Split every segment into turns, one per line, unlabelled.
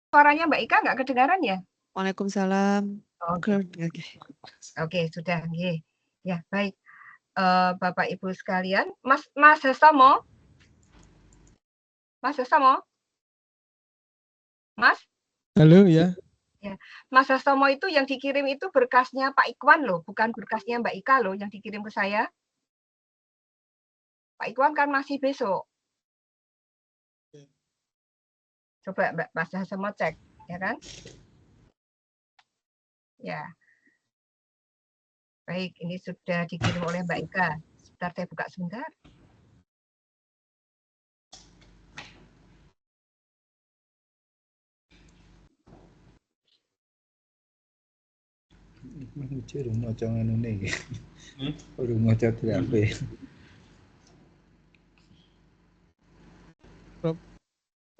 Suaranya Mbak Ika nggak kedengaran ya?
Waalaikumsalam.
Oke,
Oke.
oke sudah. Nggih. Ya, baik. Bapak Ibu sekalian, Mas Hastomo? Mas Hastomo? Mas?
Halo ya.
Ya. Mas Hastomo itu yang dikirim itu berkasnya Pak Ikwan loh, bukan berkasnya Mbak Ika loh yang dikirim ke saya. Pak Ikwan kan masih besok. Coba Mbak Mas Hastomo cek, ya kan? Ya. Baik, ini sudah dikirim oleh Mbak Ika. Sebentar saya buka sebentar.
Urung maca nganune iki. Urung maca drafe.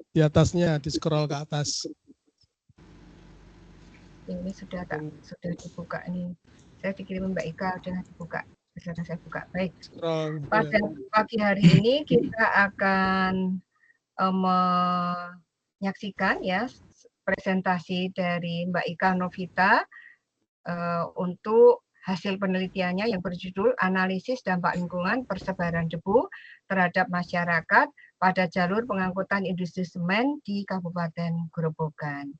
Di atasnya, di scroll ke atas.
Ini sudah dibuka ini. Saya dikirim Mbak Ika, sudah dibuka. Sudah saya buka. Baik. Pada pagi hari ini kita akan menyaksikan ya presentasi dari Mbak Ika Novita untuk hasil penelitiannya yang berjudul Analisis Dampak Lingkungan Persebaran Debu terhadap Masyarakat pada Jalur Pengangkutan Industri Semen di Kabupaten Grobogan.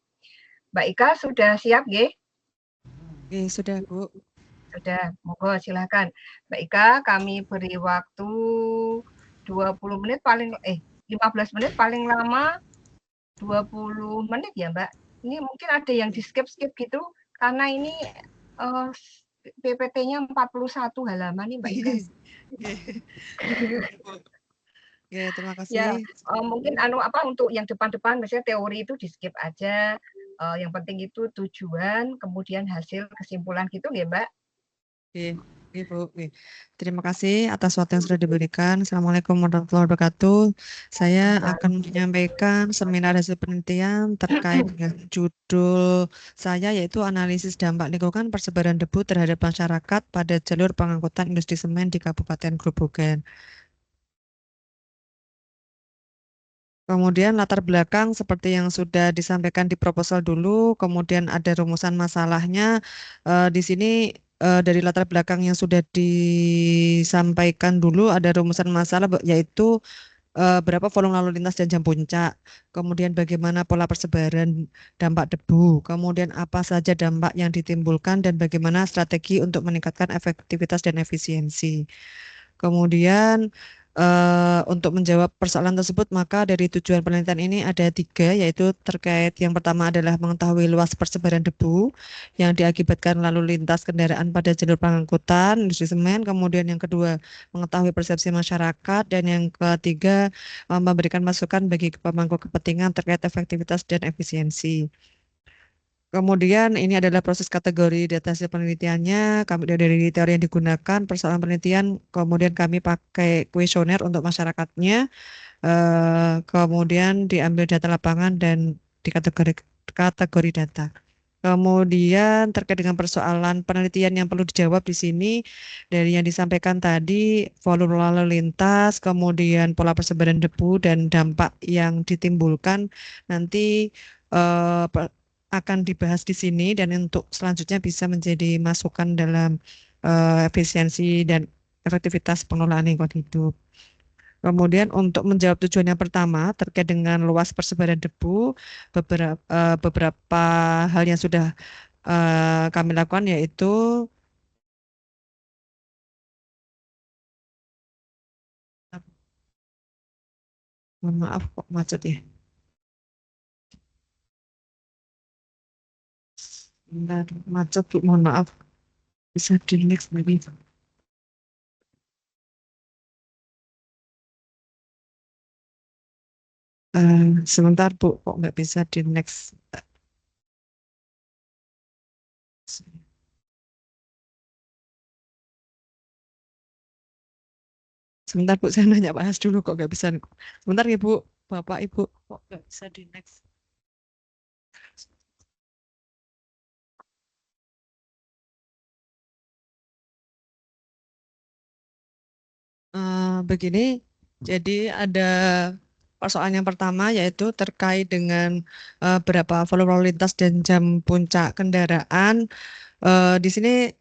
Mbak Ika sudah siap, nggih?
Sudah, Bu.
Sudah, monggo silakan. Mbak Ika, kami beri waktu 20 menit 15 menit paling lama 20 menit ya, Mbak. Ini mungkin ada yang di-skip gitu karena ini PPT-nya 41 halaman nih, Mbak Ika.
Ya, terima kasih.
Ya, mungkin untuk yang depan-depan misalnya teori itu di-skip aja. Yang penting itu tujuan, kemudian hasil kesimpulan gitu nggih, Mbak?
Ibu, terima kasih atas waktu yang sudah diberikan. Assalamualaikum warahmatullahi wabarakatuh. Saya akan menyampaikan seminar hasil penelitian terkait dengan judul saya yaitu analisis dampak lingkungan persebaran debu terhadap masyarakat pada jalur pengangkutan industri semen di Kabupaten Grobogan. Kemudian latar belakang seperti yang sudah disampaikan di proposal dulu, kemudian ada rumusan masalahnya. Di sini dari latar belakang yang sudah disampaikan dulu ada rumusan masalah yaitu berapa volume lalu lintas dan jam puncak, kemudian bagaimana pola persebaran dampak debu, kemudian apa saja dampak yang ditimbulkan dan bagaimana strategi untuk meningkatkan efektivitas dan efisiensi. Kemudian untuk menjawab persoalan tersebut, maka dari tujuan penelitian ini ada 3, yaitu terkait yang pertama adalah mengetahui luas persebaran debu yang diakibatkan lalu lintas kendaraan pada jalur pengangkutan industri semen, kemudian yang kedua mengetahui persepsi masyarakat, dan yang ketiga memberikan masukan bagi pemangku kepentingan terkait efektivitas dan efisiensi. Kemudian ini adalah proses kategori data hasil penelitiannya, kami dari teori yang digunakan, persoalan penelitian, kemudian kami pakai kuesioner untuk masyarakatnya, kemudian diambil data lapangan dan di kategori data. Kemudian terkait dengan persoalan penelitian yang perlu dijawab di sini, dari yang disampaikan tadi, volume lalu lintas, kemudian pola persebaran debu dan dampak yang ditimbulkan, nanti akan dibahas di sini dan untuk selanjutnya bisa menjadi masukan dalam efisiensi dan efektivitas pengelolaan lingkungan hidup. Kemudian untuk menjawab tujuan yang pertama terkait dengan luas persebaran debu, beberapa hal yang sudah kami lakukan yaitu mohon maaf kok macet ya. Bentar, macet Bu, mohon maaf. Bisa di next lagi. Sebentar Bu, kok nggak bisa di next. Sebentar Bu, saya nanya bahas dulu kok nggak bisa. Sebentar ya Bu, Bapak Ibu, kok nggak bisa di next. Begini, jadi ada persoalan yang pertama yaitu terkait dengan berapa volume lalu lintas dan jam puncak kendaraan. Di sini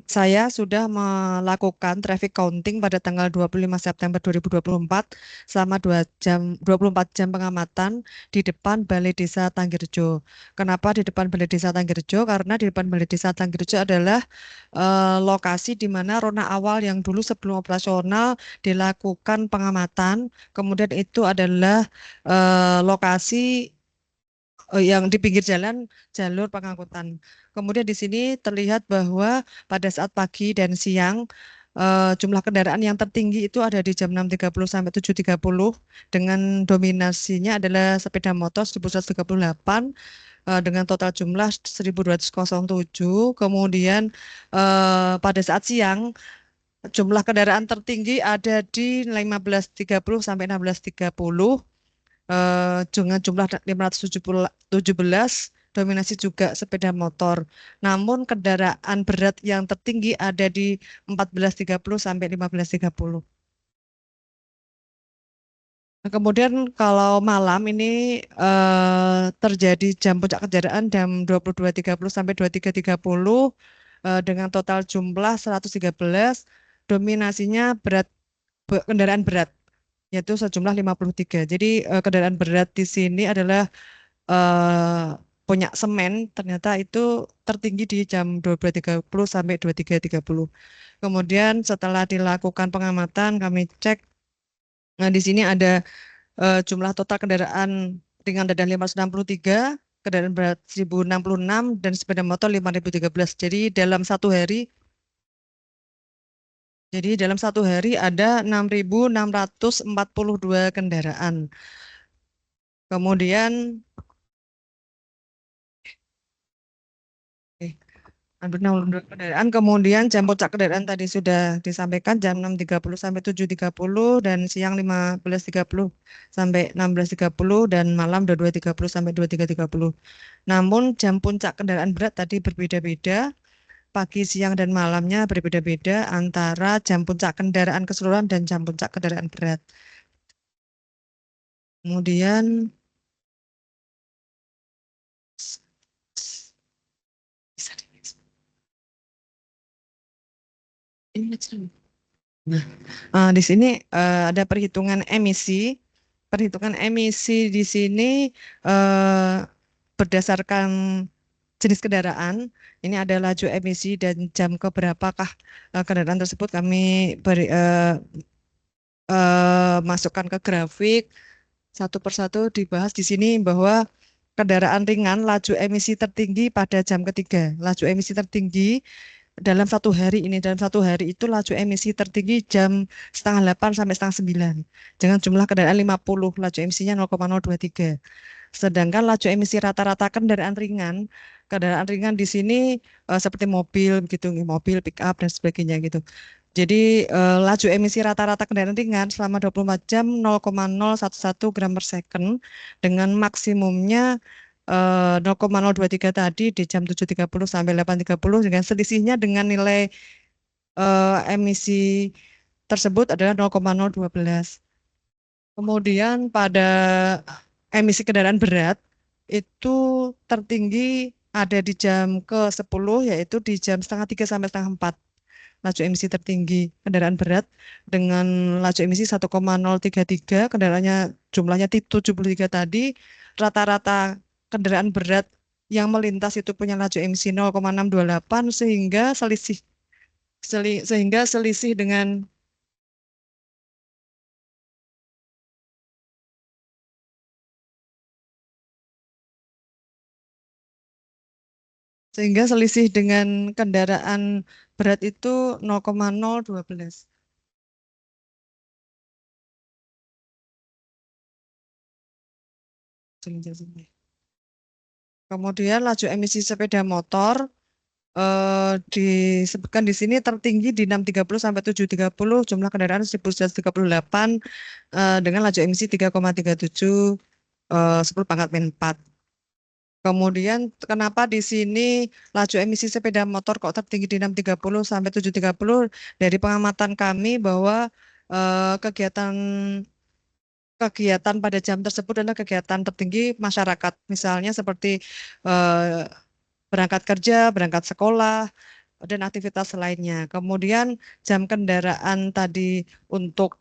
saya sudah melakukan traffic counting pada tanggal 25 September 2024 selama 24 jam pengamatan di depan Balai Desa Tanggirjo. Kenapa di depan Balai Desa Tanggirjo? Karena di depan Balai Desa Tanggirjo adalah lokasi di mana rona awal yang dulu sebelum operasional dilakukan pengamatan. Kemudian itu adalah lokasi yang di pinggir jalan jalur pengangkutan. Kemudian di sini terlihat bahwa pada saat pagi dan siang jumlah kendaraan yang tertinggi itu ada di jam 6.30 sampai 7.30 dengan dominasinya adalah sepeda motor 1.138 dengan total jumlah 1.207. Kemudian pada saat siang jumlah kendaraan tertinggi ada di 15.30 sampai 16.30 dengan jumlah 517, dominasi juga sepeda motor. Namun kendaraan berat yang tertinggi ada di 14.30 sampai 15.30. Nah, kemudian kalau malam ini terjadi jam puncak kendaraan jam 22.30 sampai 23.30 dengan total jumlah 113, dominasinya kendaraan berat yaitu sejumlah 53. Jadi kendaraan berat di sini adalah punya semen, ternyata itu tertinggi di jam 12.30 sampai 23.30. Kemudian setelah dilakukan pengamatan kami cek, nah di sini ada jumlah total kendaraan ringan dan 563, kendaraan berat 1066 dan sepeda motor 5013. Jadi dalam satu hari ada 6.642 kendaraan. Kemudian kendaraan, kemudian jam puncak kendaraan tadi sudah disampaikan jam 6.30 sampai 7.30 dan siang 15.30 sampai 16.30 dan malam 22.30 sampai 23.30. Namun jam puncak kendaraan berat tadi berbeda-beda. Pagi, siang, dan malamnya berbeda-beda antara jam puncak kendaraan keseluruhan dan jam puncak kendaraan berat. Kemudian di sini ada perhitungan emisi. Perhitungan emisi di sini berdasarkan jenis kendaraan. Ini ada laju emisi dan jam keberapakah kendaraan tersebut kami masukkan ke grafik. Satu persatu dibahas di sini bahwa kendaraan ringan laju emisi tertinggi pada jam ketiga. Laju emisi tertinggi dalam satu hari itu laju emisi tertinggi jam 7:30 sampai 8:30. Dengan jumlah kendaraan 50, laju emisinya 0,023. Sedangkan laju emisi rata-rata kendaraan ringan di sini seperti mobil gitu, mobil pick up dan sebagainya gitu. Jadi laju emisi rata-rata kendaraan ringan selama 24 jam 0,011 gram per second dengan maksimumnya 0,023 tadi di jam 7.30 sampai 8.30 dengan selisihnya dengan nilai emisi tersebut adalah 0,012. Kemudian pada emisi kendaraan berat itu tertinggi ada di jam ke-10 yaitu di jam 2:30 sampai 3:30. Laju emisi tertinggi kendaraan berat dengan laju emisi 1,033, kendaraannya jumlahnya 73 tadi, rata-rata kendaraan berat yang melintas itu punya laju emisi 0,628 sehingga selisih dengan kendaraan berat itu 0,012. Kemudian laju emisi sepeda motor disebutkan di sini tertinggi di 6.30 sampai 7.30, jumlah kendaraan 1.138 dengan laju emisi 3,37 10⁻⁴. Kemudian kenapa di sini laju emisi sepeda motor kok tertinggi di 6.30 sampai 7.30? Dari pengamatan kami bahwa kegiatan kegiatan pada jam tersebut adalah kegiatan tertinggi masyarakat, misalnya seperti eh, berangkat kerja, berangkat sekolah, dan aktivitas lainnya. Kemudian jam kendaraan tadi untuk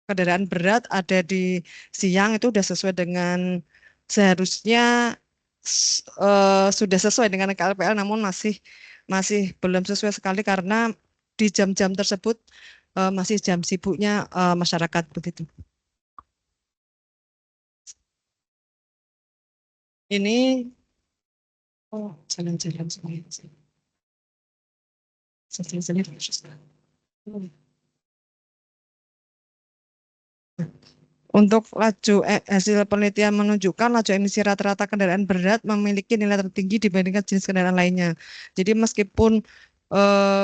kendaraan berat ada di siang itu sudah sesuai dengan seharusnya sudah sesuai dengan KLPL, namun masih belum sesuai sekali karena di jam-jam tersebut masih jam sibuknya masyarakat begitu. Ini jalan-jalan semuanya. Untuk hasil penelitian menunjukkan laju emisi rata-rata kendaraan berat memiliki nilai tertinggi dibandingkan jenis kendaraan lainnya. Jadi meskipun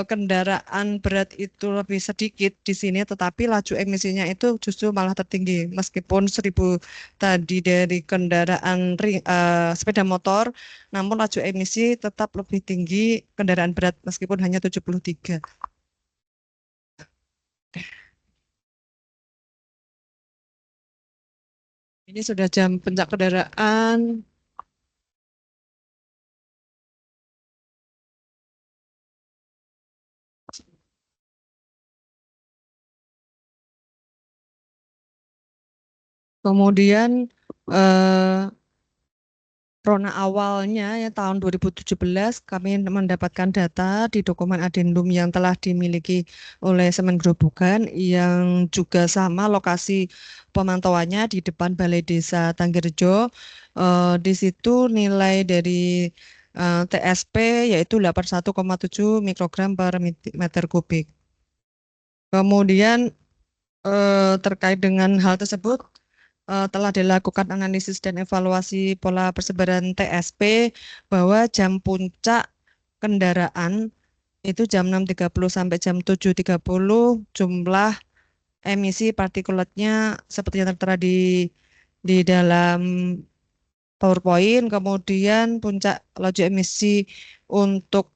kendaraan berat itu lebih sedikit di sini, tetapi laju emisinya itu justru malah tertinggi. Meskipun 1000 tadi dari kendaraan sepeda motor, namun laju emisi tetap lebih tinggi kendaraan berat meskipun hanya 73. Ini sudah jam puncak kendaraan. Kemudian Rona awalnya ya tahun 2017 kami mendapatkan data di dokumen adendum yang telah dimiliki oleh Semen Grobogan yang juga sama lokasi pemantauannya di depan Balai Desa Tanggerjo. Di situ nilai dari TSP yaitu 81,7 mikrogram per meter kubik. Kemudian terkait dengan hal tersebut telah dilakukan analisis dan evaluasi pola persebaran TSP bahwa jam puncak kendaraan itu jam 6.30 sampai jam 7.30 jumlah emisi partikulatnya seperti yang tertera di dalam PowerPoint. Kemudian puncak laju emisi untuk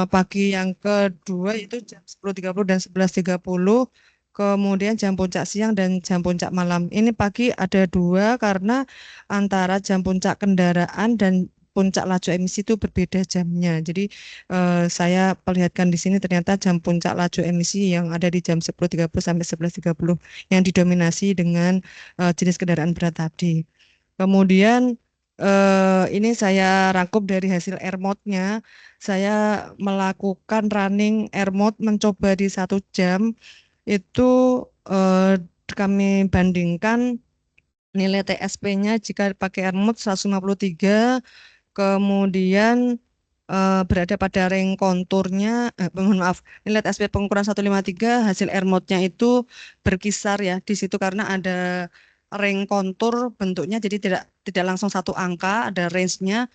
pagi yang kedua itu jam 10.30 dan 11.30. Kemudian jam puncak siang dan jam puncak malam. Ini pagi ada 2 karena antara jam puncak kendaraan dan puncak laju emisi itu berbeda jamnya. Jadi saya perlihatkan di sini ternyata jam puncak laju emisi yang ada di jam 10.30 sampai 11.30 yang didominasi dengan jenis kendaraan berat tadi. Kemudian ini saya rangkum dari hasil AirMode-nya. Saya melakukan running AirMode mencoba di 1 jam. Itu kami bandingkan nilai TSP-nya jika pakai AirMode 153, kemudian berada pada ring konturnya, mohon maaf, nilai TSP pengukuran 153, hasil AirMode-nya itu berkisar ya di situ karena ada ring kontur bentuknya, jadi tidak langsung satu angka, ada range-nya.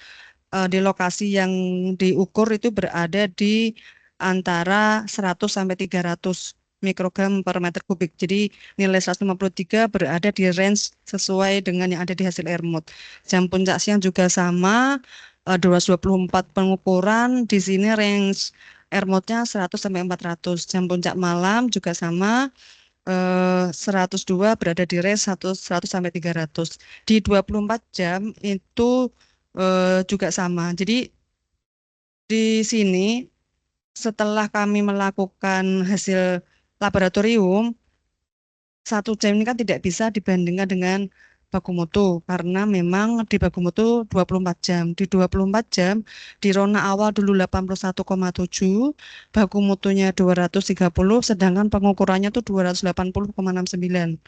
Di lokasi yang diukur itu berada di antara 100 sampai 300 mikrogram per meter kubik. Jadi nilai 153 berada di range sesuai dengan yang ada di hasil AirMode. Jam puncak siang juga sama, 224 pengukuran. Di sini range AirMode-nya 100 sampai 400. Jam puncak malam juga sama, 102 berada di range 100 sampai 300. Di 24 jam itu juga sama. Jadi di sini setelah kami melakukan hasil laboratorium, 1 jam ini kan tidak bisa dibandingkan dengan baku mutu karena memang di baku mutu 24 jam. Di 24 jam di Rona awal dulu 81,7, baku mutunya 230, sedangkan pengukurannya tuh 280,69.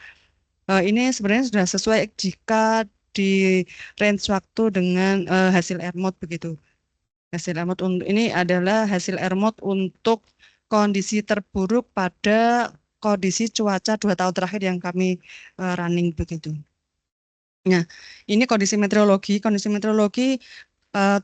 Ini sebenarnya sudah sesuai jika di range waktu dengan hasil AirMode begitu. Hasil AirMode ini adalah hasil AirMode untuk kondisi terburuk pada kondisi cuaca 2 tahun terakhir yang kami running begitu. Nah, ini kondisi meteorologi. Kondisi meteorologi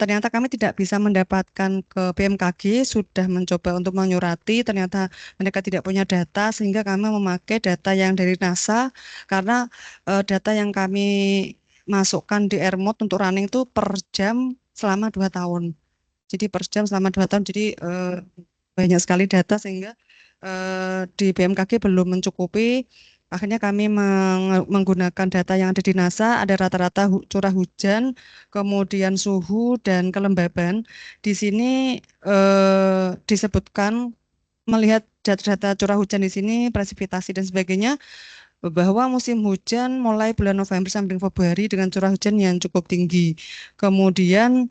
ternyata kami tidak bisa mendapatkan ke BMKG, sudah mencoba untuk menyurati, ternyata mereka tidak punya data, sehingga kami memakai data yang dari NASA, karena data yang kami masukkan di AirMode untuk running itu per jam selama 2 tahun. Jadi per jam selama 2 tahun, jadi banyak sekali data sehingga di BMKG belum mencukupi Akhirnya kami menggunakan data yang ada di NASA, ada rata-rata curah hujan, kemudian suhu dan kelembaban. Di sini disebutkan melihat data-data curah hujan di sini, presipitasi dan sebagainya, bahwa musim hujan mulai bulan November sampai Februari dengan curah hujan yang cukup tinggi. Kemudian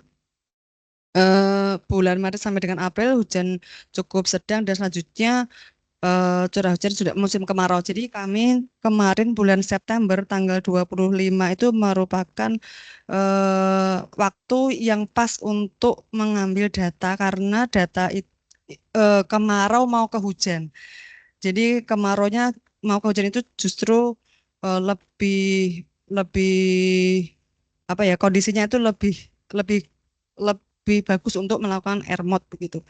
bulan Maret sampai dengan April hujan cukup sedang dan selanjutnya curah hujan sudah musim kemarau. Jadi kami kemarin bulan September tanggal 25 itu merupakan waktu yang pas untuk mengambil data karena data kemarau mau ke hujan. Jadi kemaraunya mau ke hujan itu justru lebih apa ya, kondisinya itu lebih lebih bagus untuk melakukan air mode begitu.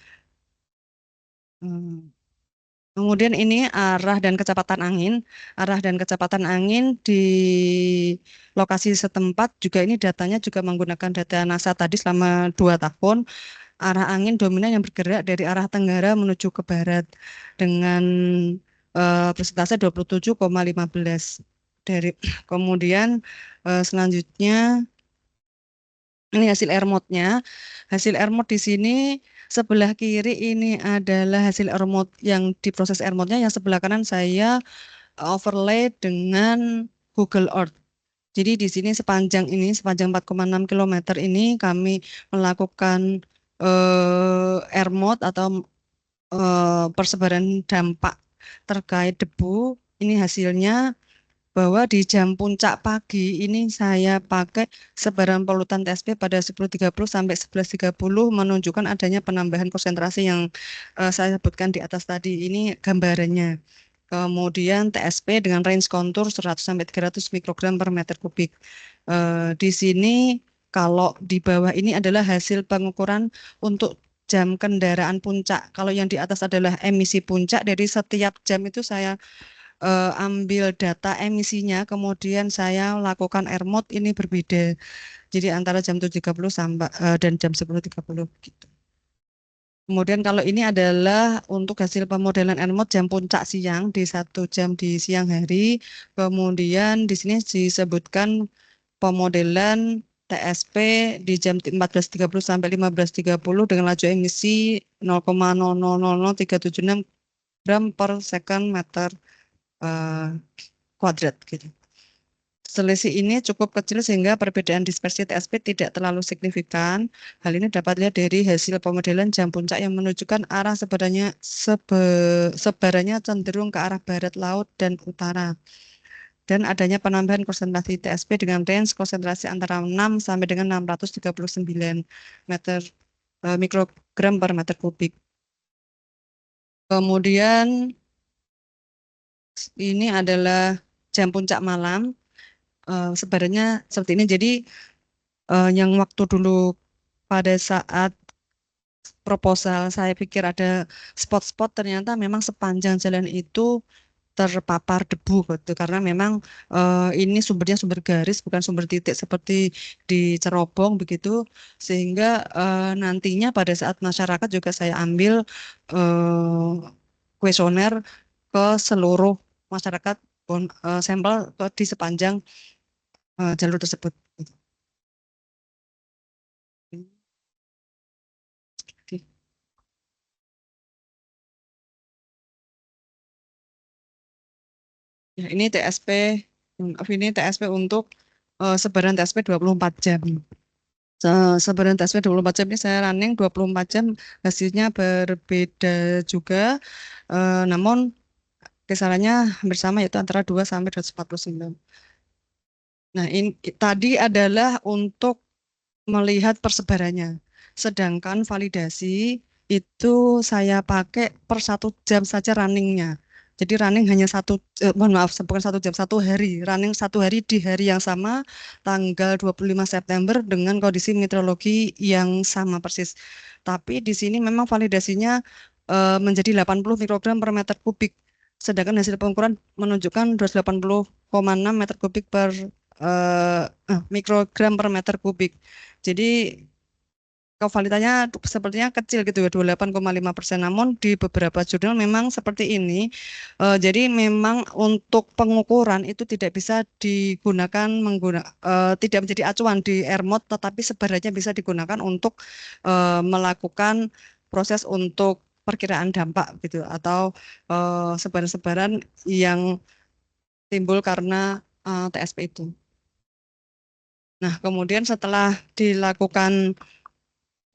Kemudian ini arah dan kecepatan angin. Arah dan kecepatan angin di lokasi setempat juga ini datanya juga menggunakan data NASA tadi selama 2 tahun. Arah angin dominan yang bergerak dari arah tenggara menuju ke barat dengan persentase 27,15 dari kemudian selanjutnya ini hasil air mode-nya. Hasil air mode di sini sebelah kiri ini adalah hasil air mode yang diproses air mode-nya, yang sebelah kanan saya overlay dengan Google Earth. Jadi di sini sepanjang 4,6 km ini kami melakukan air mode atau persebaran dampak terkait debu. Ini hasilnya bahwa di jam puncak pagi ini saya pakai sebaran polutan TSP pada 10.30 sampai 11.30 menunjukkan adanya penambahan konsentrasi yang saya sebutkan di atas tadi. Ini gambarannya. Kemudian TSP dengan range kontur 100 sampai 300 mikrogram per meter kubik. Di sini kalau di bawah ini adalah hasil pengukuran untuk jam kendaraan puncak. Kalau yang di atas adalah emisi puncak, dari setiap jam itu saya ambil data emisinya, kemudian saya lakukan air mode ini berbeda. Jadi antara jam 7.30 sampai dan jam 10.30 gitu. Kemudian kalau ini adalah untuk hasil pemodelan air mode jam puncak siang di 1 jam di siang hari. Kemudian di sini disebutkan pemodelan TSP di jam 14.30 sampai 15.30 dengan laju emisi 0,000376 gram per second meter kuadrat gitu. Selisih ini cukup kecil sehingga perbedaan dispersi TSP tidak terlalu signifikan. Hal ini dapat dilihat dari hasil pemodelan jam puncak yang menunjukkan arah sebarannya cenderung ke arah barat laut dan utara. Dan adanya penambahan konsentrasi TSP dengan range konsentrasi antara 6 sampai dengan 639 mikrogram per meter kubik. Kemudian ini adalah jam puncak malam, sebarannya seperti ini. Jadi yang waktu dulu pada saat proposal saya pikir ada spot-spot, ternyata memang sepanjang jalan itu terpapar debu gitu, karena memang ini sumbernya sumber garis bukan sumber titik seperti di Cerobong begitu, sehingga nantinya pada saat masyarakat juga saya ambil kuesioner ke seluruh masyarakat sampel di sepanjang jalur tersebut. Ya, ini TSP untuk sebaran TSP 24 jam. Sebaran TSP 24 jam ini saya running 24 jam, hasilnya berbeda juga, namun kisarannya bersama yaitu antara 2 sampai 249. Nah, ini tadi adalah untuk melihat persebarannya. Sedangkan validasi itu saya pakai per 1 jam saja runningnya. Jadi running hanya bukan 1 jam, 1 hari. Running 1 hari di hari yang sama, tanggal 25 September dengan kondisi meteorologi yang sama persis. Tapi di sini memang validasinya menjadi 80 mikrogram per meter kubik. Sedangkan hasil pengukuran menunjukkan 280,6 meter kubik per mikrogram per meter kubik. Jadi kevalitannya sepertinya kecil gitu ya, 28,5%. Namun di beberapa jurnal memang seperti ini. Jadi memang untuk pengukuran itu tidak bisa digunakan tidak menjadi acuan di ERMOD, tetapi sebenarnya bisa digunakan untuk melakukan proses untuk perkiraan dampak gitu, atau sebaran-sebaran yang timbul karena TSP itu. Nah, kemudian setelah dilakukan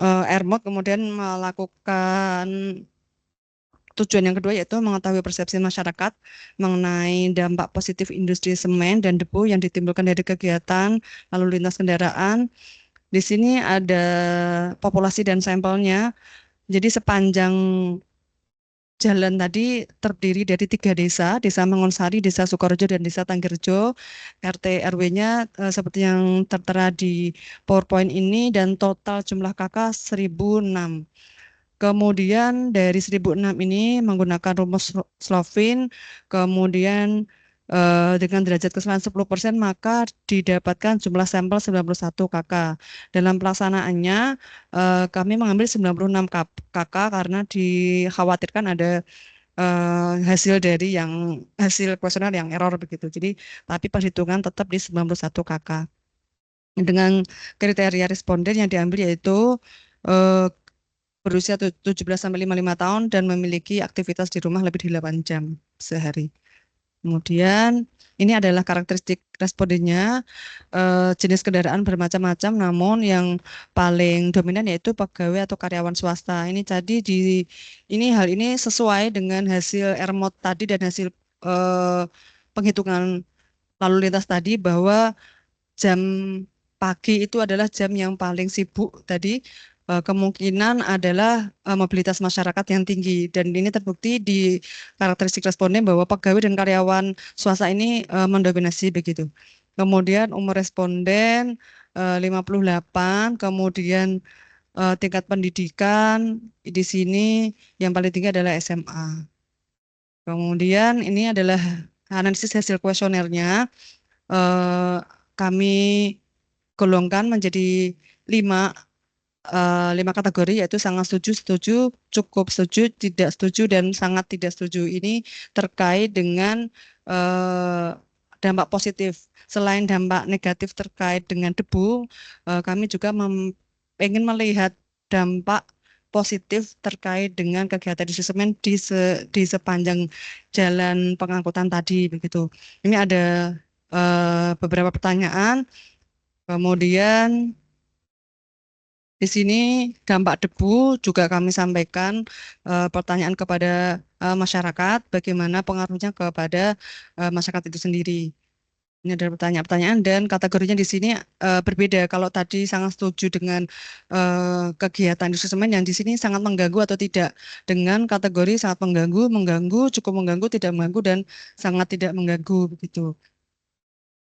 ERMOD, kemudian melakukan tujuan yang kedua yaitu mengetahui persepsi masyarakat mengenai dampak positif industri semen dan debu yang ditimbulkan dari kegiatan lalu lintas kendaraan. Di sini ada populasi dan sampelnya. Jadi sepanjang jalan tadi terdiri dari 3 desa, Desa Mangonsari, Desa Sukorejo, dan Desa Tanggerjo. RT RW-nya seperti yang tertera di PowerPoint ini, dan total jumlah KK 1006. Kemudian dari 1006 ini menggunakan rumus Slovin, kemudian dengan derajat kesalahan 10%, maka didapatkan jumlah sampel 91 KK. Dalam pelaksanaannya kami mengambil 96 KK karena dikhawatirkan ada hasil dari hasil kuesioner yang error begitu. Jadi tapi perhitungan tetap di 91 KK. Dengan kriteria responden yang diambil yaitu berusia 17-55 tahun dan memiliki aktivitas di rumah lebih dari 8 jam sehari. Kemudian ini adalah karakteristik respondennya, jenis kendaraan bermacam-macam, namun yang paling dominan yaitu pegawai atau karyawan swasta. Ini tadi hal ini sesuai dengan hasil ERMOD tadi dan hasil penghitungan lalu lintas tadi, bahwa jam pagi itu adalah jam yang paling sibuk tadi. Kemungkinan adalah mobilitas masyarakat yang tinggi, dan ini terbukti di karakteristik responden bahwa pegawai dan karyawan swasta ini mendominasi begitu. Kemudian umur responden 58, kemudian tingkat pendidikan di sini yang paling tinggi adalah SMA. Kemudian ini adalah analisis hasil kuesionernya. Kami golongkan menjadi 5 kategori, yaitu sangat setuju, setuju, cukup setuju, tidak setuju, dan sangat tidak setuju. Ini terkait dengan dampak positif. Selain dampak negatif terkait dengan debu, kami juga ingin melihat dampak positif terkait dengan kegiatan industri semen di sepanjang jalan pengangkutan tadi begitu. Ini ada beberapa pertanyaan. Kemudian di sini dampak debu juga kami sampaikan pertanyaan kepada masyarakat, bagaimana pengaruhnya kepada masyarakat itu sendiri. Ini ada pertanyaan-pertanyaan, dan kategorinya di sini berbeda. Kalau tadi sangat setuju dengan kegiatan industri semen, yang di sini sangat mengganggu atau tidak. Dengan kategori sangat mengganggu, mengganggu, cukup mengganggu, tidak mengganggu, dan sangat tidak mengganggu begitu.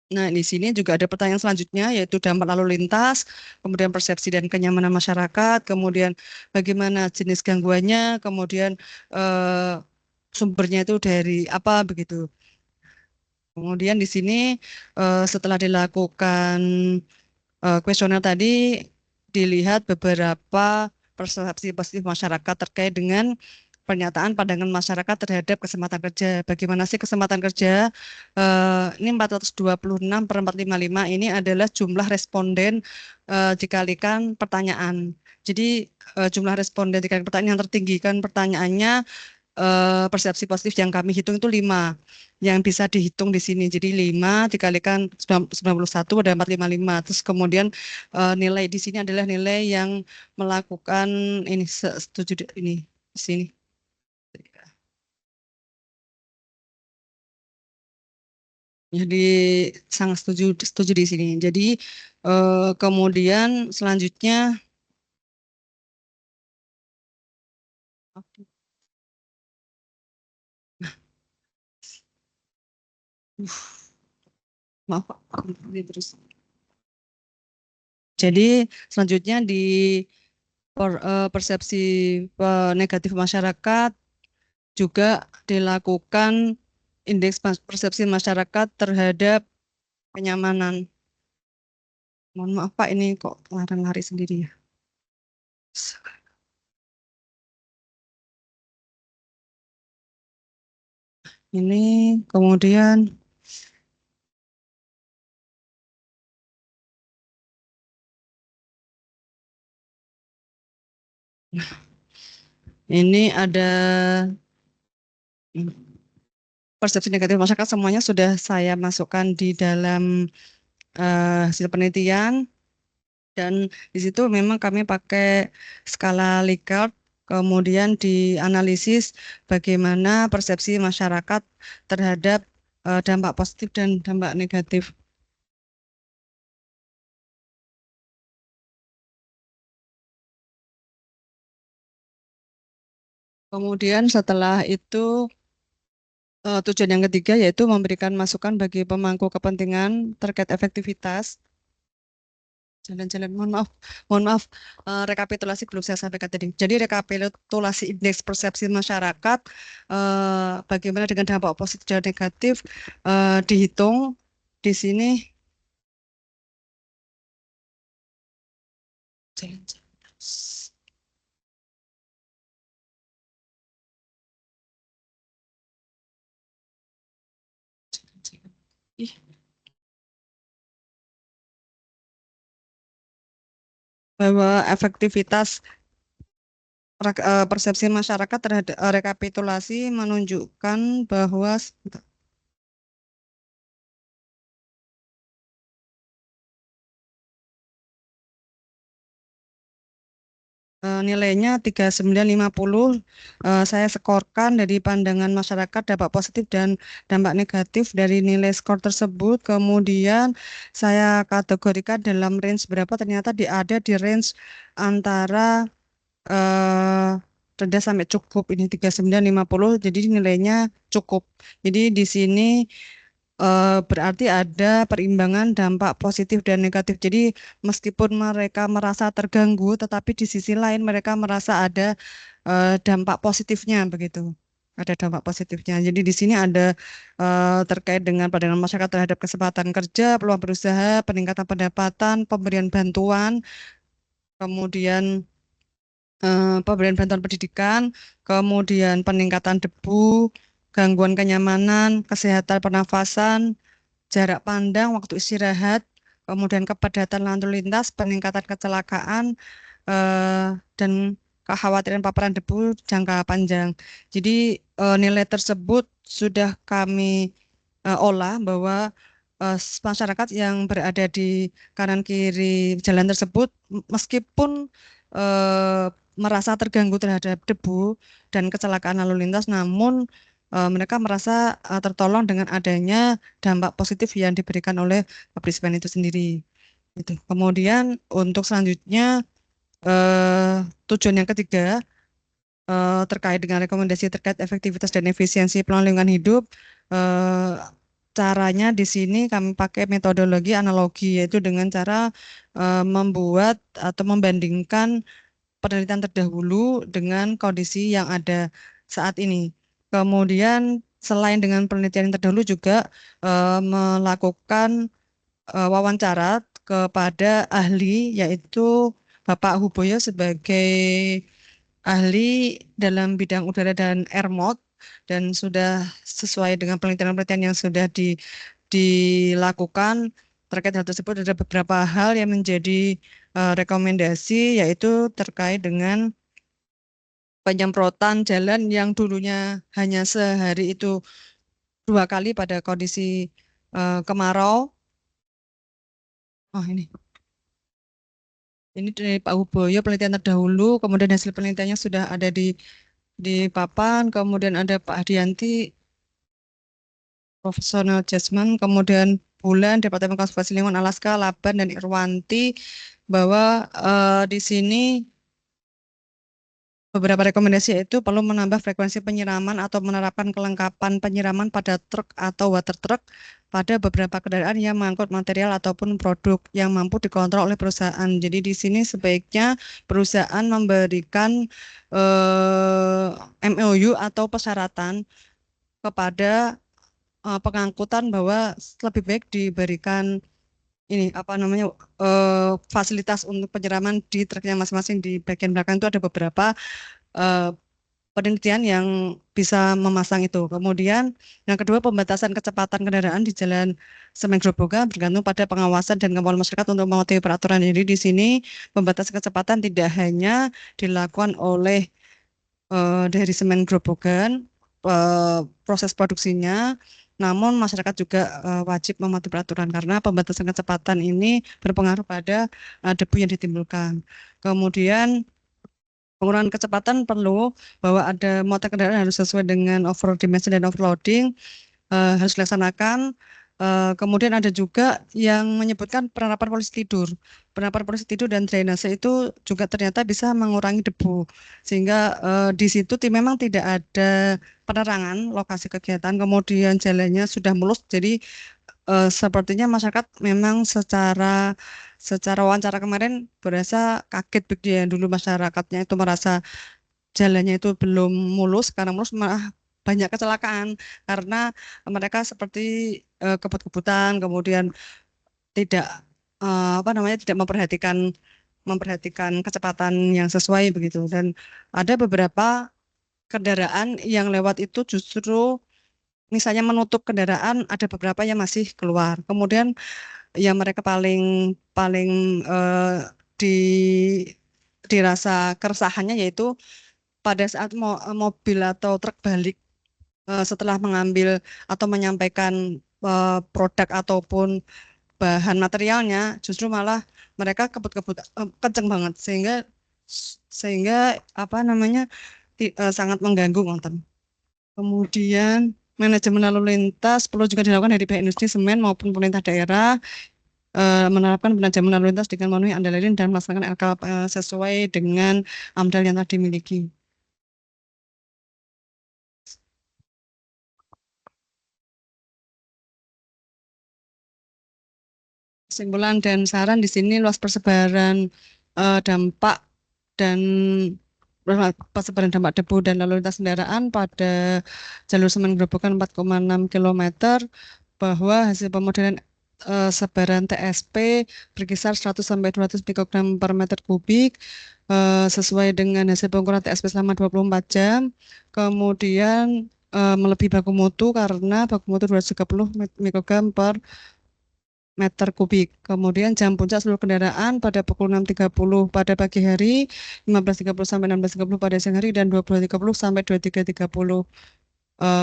Nah, di sini juga ada pertanyaan selanjutnya, yaitu dampak lalu lintas, kemudian persepsi dan kenyamanan masyarakat, kemudian bagaimana jenis gangguannya, kemudian sumbernya itu dari apa begitu. Kemudian di sini setelah dilakukan kuesioner tadi, dilihat beberapa persepsi positif masyarakat terkait dengan pernyataan pandangan masyarakat terhadap kesempatan kerja. Bagaimana sih kesempatan kerja? Ini 426/455 ini adalah jumlah responden dikalikan pertanyaan. Jadi jumlah responden dikalikan pertanyaan yang tertinggi, kan pertanyaannya persepsi positif yang kami hitung itu 5 yang bisa dihitung di sini. Jadi 5 dikalikan 91 ada 455. Terus kemudian nilai di sini adalah nilai yang melakukan ini setuju ini di sini. Jadi sangat setuju di sini. Jadi kemudian selanjutnya maaf Pak, terus. Jadi selanjutnya di persepsi negatif masyarakat juga dilakukan indeks persepsi masyarakat terhadap kenyamanan. Mohon maaf Pak, ini kok lari-lari sendiri ya. Ini kemudian ini ada persepsi negatif masyarakat, semuanya sudah saya masukkan di dalam hasil penelitian, dan di situ memang kami pakai skala Likert, kemudian dianalisis bagaimana persepsi masyarakat terhadap dampak positif dan dampak negatif. Kemudian setelah itu tujuan yang ketiga yaitu memberikan masukan bagi pemangku kepentingan terkait efektivitas. Jalan-jalan, mohon maaf, rekapitulasi belum saya sampaikan tadi. Jadi rekapitulasi indeks persepsi masyarakat, bagaimana dengan dampak positif dan negatif dihitung di sini. Jalan-jalan. Ih. Bahwa efektivitas persepsi masyarakat terhadap rekapitulasi menunjukkan bahwa nilainya 3950, saya skorkan dari pandangan masyarakat dampak positif dan dampak negatif dari nilai skor tersebut. Kemudian saya kategorikan dalam range berapa, ternyata ada di range antara rendah sampai cukup, ini 3950, jadi nilainya cukup. Jadi di sini berarti ada perimbangan dampak positif dan negatif. Jadi meskipun mereka merasa terganggu, tetapi di sisi lain mereka merasa ada dampak positifnya begitu. Ada dampak positifnya. Jadi di sini ada terkait dengan pandangan masyarakat terhadap kesempatan kerja, peluang berusaha, peningkatan pendapatan, pemberian bantuan, kemudian pemberian bantuan pendidikan, kemudian peningkatan debu, gangguan kenyamanan, kesehatan pernafasan, jarak pandang, waktu istirahat, kemudian kepadatan lalu lintas, peningkatan kecelakaan, dan kekhawatiran paparan debu jangka panjang. Jadi nilai tersebut sudah kami olah bahwa masyarakat yang berada di kanan kiri jalan tersebut meskipun merasa terganggu terhadap debu dan kecelakaan lalu lintas, namun mereka merasa tertolong dengan adanya dampak positif yang diberikan oleh pabrik itu sendiri. Gitu. Kemudian untuk selanjutnya tujuan yang ketiga terkait dengan rekomendasi terkait efektivitas dan efisiensi pengelolaan lingkungan hidup. Caranya di sini kami pakai metodologi analogi, yaitu dengan cara membuat atau membandingkan penelitian terdahulu dengan kondisi yang ada saat ini. Kemudian selain dengan penelitian yang terdahulu juga melakukan wawancara kepada ahli, yaitu Bapak Huboyo sebagai ahli dalam bidang udara dan airmod, dan sudah sesuai dengan penelitian-penelitian yang sudah dilakukan terkait hal tersebut. Ada beberapa hal yang menjadi rekomendasi, yaitu terkait dengan penyemprotan jalan yang dulunya hanya sehari itu 2 kali pada kondisi kemarau. Oh ini dari Pak Huboyo penelitian terdahulu, kemudian hasil penelitiannya sudah ada di papan, kemudian ada Pak Hadianti Professional Judgment, kemudian Bulan Departemen Konservasi Lingkungan Alaska, Laban, dan Irwanti, bahwa di sini beberapa rekomendasi yaitu perlu menambah frekuensi penyiraman atau menerapkan kelengkapan penyiraman pada truk atau water truck pada beberapa kendaraan yang mengangkut material ataupun produk yang mampu dikontrol oleh perusahaan. Jadi di sini sebaiknya perusahaan memberikan MOU atau persyaratan kepada pengangkutan bahwa lebih baik diberikan ini apa namanya fasilitas untuk penyiraman di truknya masing-masing di bagian belakang itu ada beberapa penelitian yang bisa memasang itu. Kemudian yang kedua pembatasan kecepatan kendaraan di jalan Semen Grobogan bergantung pada pengawasan dan kemampuan masyarakat untuk mematuhi peraturan. Jadi di sini pembatasan kecepatan tidak hanya dilakukan oleh dari Semen Grobogan proses produksinya, namun masyarakat juga wajib mematuhi peraturan karena pembatasan kecepatan ini berpengaruh pada debu yang ditimbulkan. Kemudian pengurangan kecepatan perlu bahwa ada muatan kendaraan harus sesuai dengan overload dimension dan overloading harus dilaksanakan. Kemudian ada juga yang menyebutkan penerapan polisi tidur. Penerapan polisi tidur dan drainase itu juga ternyata bisa mengurangi debu. Sehingga di situ memang tidak ada penerangan lokasi kegiatan, kemudian jalannya sudah mulus. Jadi sepertinya masyarakat memang secara wawancara kemarin berasa kaget begitu ya. Dulu masyarakatnya itu merasa jalannya itu belum mulus, sekarang mulus malah banyak kecelakaan karena mereka seperti kebut-kebutan, kemudian tidak apa namanya tidak memperhatikan kecepatan yang sesuai begitu. Dan ada beberapa kendaraan yang lewat itu justru misalnya menutup kendaraan, ada beberapa yang masih keluar. Kemudian yang mereka paling paling di dirasa keresahannya yaitu pada saat mobil atau truk balik setelah mengambil atau menyampaikan produk ataupun bahan materialnya, justru malah mereka kebut-kebut kenceng banget sehingga apa namanya sangat mengganggu ngonten. Kemudian manajemen lalu lintas perlu juga dilakukan dari pihak industri semen maupun pemerintah daerah menerapkan manajemen lalu lintas dengan memenuhi andalin dan melaksanakan LKP sesuai dengan AMDAL yang tadi dimiliki. Kesimpulan dan saran di sini luas persebaran dampak dan persebaran dampak debu dan lalu lintas kendaraan pada jalur Semen Grobogan 4,6 km bahwa hasil pemodelan sebaran TSP berkisar 100 sampai 200 pikogram per meter kubik sesuai dengan hasil pengukuran TSP selama 24 jam. Kemudian melebihi baku mutu karena baku mutu 230 mikrogram per meter kubik. Kemudian jam puncak seluruh kendaraan pada pukul 6.30 pada pagi hari, 15.30 sampai 16.30 pada siang hari, dan 20.30 sampai 23.30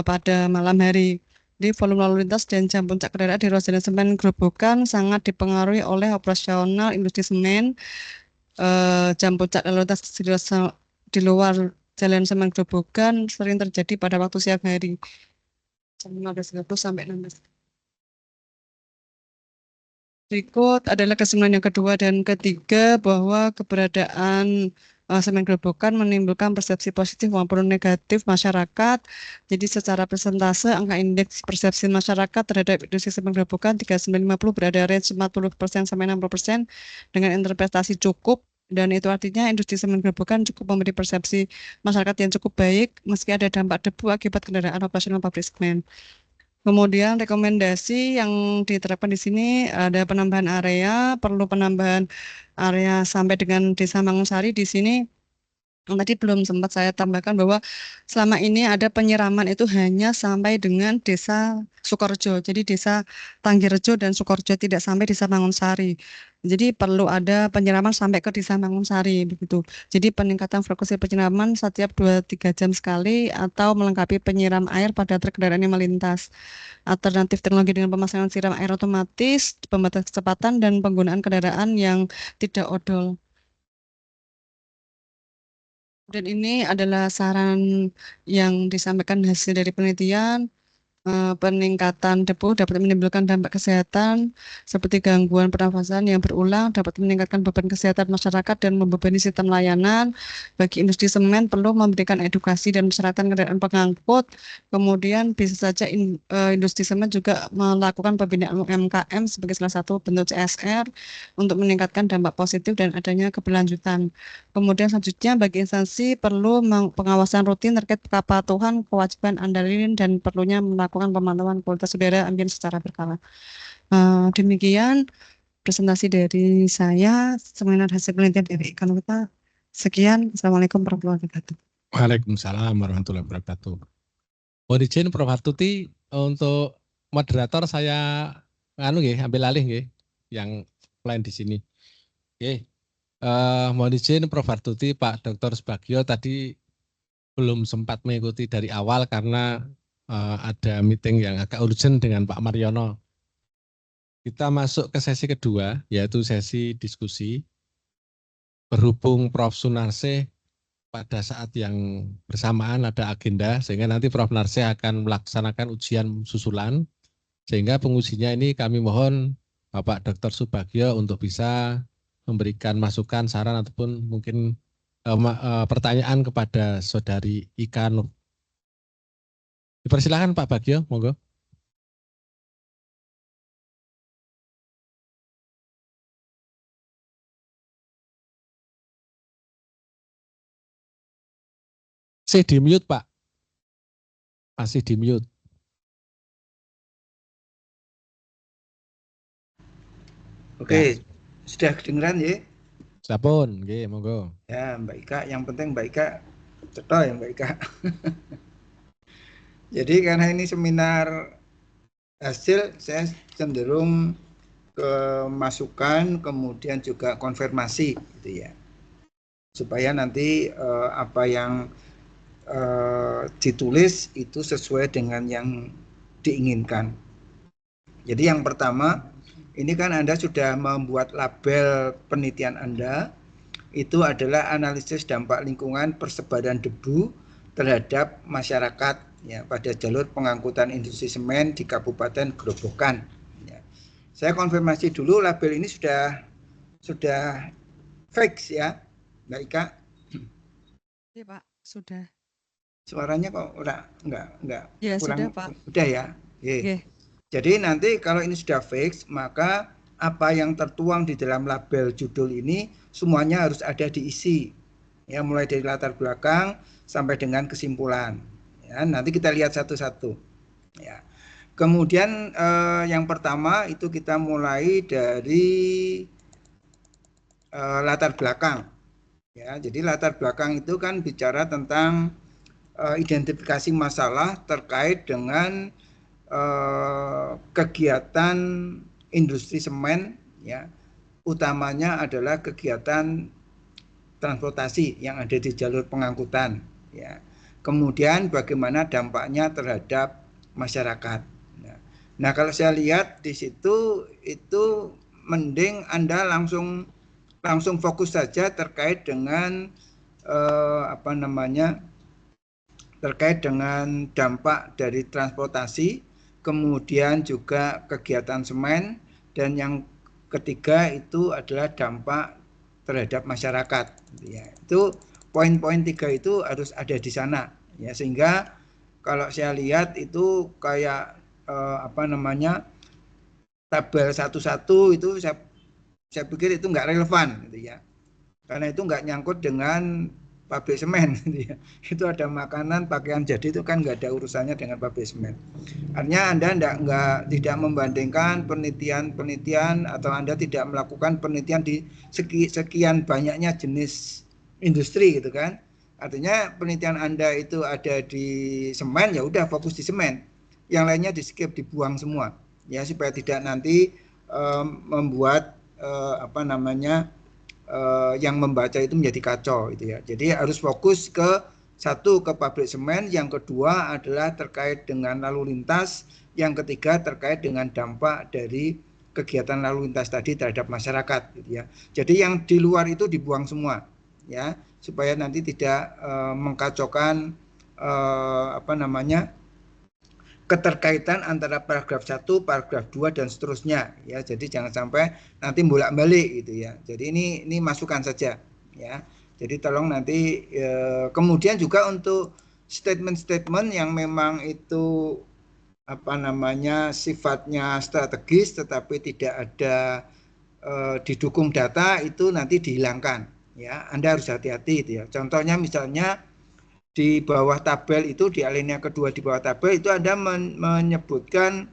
pada malam hari. Di volume lalu lintas dan jam puncak kendaraan di ruas jalan Semen Grobogan sangat dipengaruhi oleh operasional industri semen. Jam puncak lalu lintas di luar jalan Semen Grobogan sering terjadi pada waktu siang hari, jam 15.30 sampai 16. Berikut adalah kesimpulan yang kedua dan ketiga bahwa keberadaan Semen Grobogan menimbulkan persepsi positif maupun negatif masyarakat. Jadi secara persentase angka indeks persepsi masyarakat terhadap industri Semen Grobogan 3950 berada range 40% sampai 60% dengan interpretasi cukup, dan itu artinya industri Semen Grobogan cukup memberi persepsi masyarakat yang cukup baik meski ada dampak debu akibat kendaraan operasional pabrik semen. Kemudian rekomendasi yang diterapkan di sini ada penambahan area, perlu penambahan area sampai dengan Desa Mangungsari. Di sini tadi belum sempat saya tambahkan bahwa selama ini ada penyiraman itu hanya sampai dengan Desa Sukorejo. Jadi Desa Tanggirejo dan Sukorejo, tidak sampai Desa Mangungsari. Jadi perlu ada penyiraman sampai ke Desa Mangungsari begitu. Jadi peningkatan frekuensi penyiraman setiap 2-3 jam sekali atau melengkapi penyiram air pada truk kendaraan yang melintas. Alternatif teknologi dengan pemasangan siram air otomatis, pembatas kecepatan, dan penggunaan kendaraan yang tidak odol. Dan ini adalah saran yang disampaikan hasil dari penelitian. Peningkatan debu dapat menimbulkan dampak kesehatan seperti gangguan pernafasan yang berulang, dapat meningkatkan beban kesehatan masyarakat dan membebani sistem layanan. Bagi industri semen perlu memberikan edukasi dan persyaratan kendaraan pengangkut. Kemudian bisa saja industri semen juga melakukan pembinaan UMKM sebagai salah satu bentuk CSR untuk meningkatkan dampak positif dan adanya keberlanjutan. Kemudian selanjutnya bagi instansi perlu pengawasan rutin terkait kepatuhan kewajiban andalin dan perlunya melakukan pemantauan kualitas udara ambien secara berkala. Demikian presentasi dari saya, seminar hasil penelitian dari Ikan Novita. Sekian, Assalamualaikum warahmatullahi wabarakatuh.
Waalaikumsalam warahmatullahi wabarakatuh. Mohon izin Prof. Hartuti untuk moderator saya ambil alih nggih yang lain di sini. Oke. Mohon izin Prof. Hartuti, Pak Dr. Subagio tadi belum sempat mengikuti dari awal karena ada meeting yang agak urgent dengan Pak Mariono. Kita masuk ke sesi kedua, yaitu sesi diskusi. Berhubung Prof. Sunarse pada saat yang bersamaan ada agenda, sehingga nanti Prof. Narseh akan melaksanakan ujian susulan, sehingga pengujinya ini kami mohon Bapak Dr. Subagio untuk bisa memberikan masukan, saran, ataupun mungkin pertanyaan kepada Saudari Ika Nur. Dipersilakan Pak Bagio, monggo. Masih di mute Pak. Masih di mute.
Oke, sudah kedengeran ya?
Sampun, nggih, monggo.
Ya, Mbak Ika, yang penting Mbak Ika cetha ya Mbak Ika. Jadi karena ini seminar hasil, saya cenderung ke masukan, kemudian juga konfirmasi gitu ya. Supaya nanti apa yang ditulis itu sesuai dengan yang diinginkan. Jadi yang pertama, ini kan Anda sudah membuat label penelitian Anda, itu adalah analisis dampak lingkungan persebaran debu terhadap masyarakat ya, pada jalur pengangkutan industri semen di Kabupaten Grobogan. Ya. Saya konfirmasi dulu, label ini sudah fix ya, Mbak Ika?
Iya Pak, sudah.
Suaranya kok enggak
Ya
kurang,
sudah Pak.
Udah ya.
Oke.
Jadi nanti kalau ini sudah fix, maka apa yang tertuang di dalam label judul ini semuanya harus ada diisi. Ya, mulai dari latar belakang sampai dengan kesimpulan. Ya, nanti kita lihat satu-satu. Ya. Kemudian yang pertama itu kita mulai dari latar belakang. Ya, jadi latar belakang itu kan bicara tentang identifikasi masalah terkait dengan kegiatan industri semen ya, utamanya adalah kegiatan transportasi yang ada di jalur pengangkutan ya. Kemudian bagaimana dampaknya terhadap masyarakat. Nah, kalau saya lihat di situ itu mending Anda langsung fokus saja terkait dengan terkait dengan dampak dari transportasi, kemudian juga kegiatan semen, dan yang ketiga itu adalah dampak terhadap masyarakat. Ya, itu poin-poin 3 itu harus ada di sana. Ya, sehingga kalau saya lihat itu kayak tabel satu-satu itu saya pikir itu nggak relevan, gitu ya. Karena itu nggak nyangkut dengan pabrik semen, gitu ya. Itu ada makanan, pakaian jadi itu kan nggak ada urusannya dengan pabrik semen. Artinya Anda tidak membandingkan penelitian atau Anda tidak melakukan penelitian di sekian banyaknya jenis industri gitu kan. Artinya penelitian Anda itu ada di semen, ya udah fokus di semen. Yang lainnya di skip, dibuang semua. Ya, supaya tidak nanti membuat yang membaca itu menjadi kacau gitu ya. Jadi harus fokus ke satu, ke pabrik semen, yang kedua adalah terkait dengan lalu lintas, yang ketiga terkait dengan dampak dari kegiatan lalu lintas tadi terhadap masyarakat gitu ya. Jadi yang di luar itu dibuang semua ya, supaya nanti tidak mengkacaukan keterkaitan antara paragraf 1, paragraf 2 dan seterusnya ya. Jadi jangan sampai nanti bolak-balik gitu ya. Jadi ini masukan saja ya. Jadi tolong nanti kemudian juga untuk statement-statement yang memang itu sifatnya strategis tetapi tidak ada didukung data, itu nanti dihilangkan ya. Anda harus hati-hati itu ya. Contohnya misalnya di bawah tabel itu, di alinea kedua di bawah tabel itu Anda menyebutkan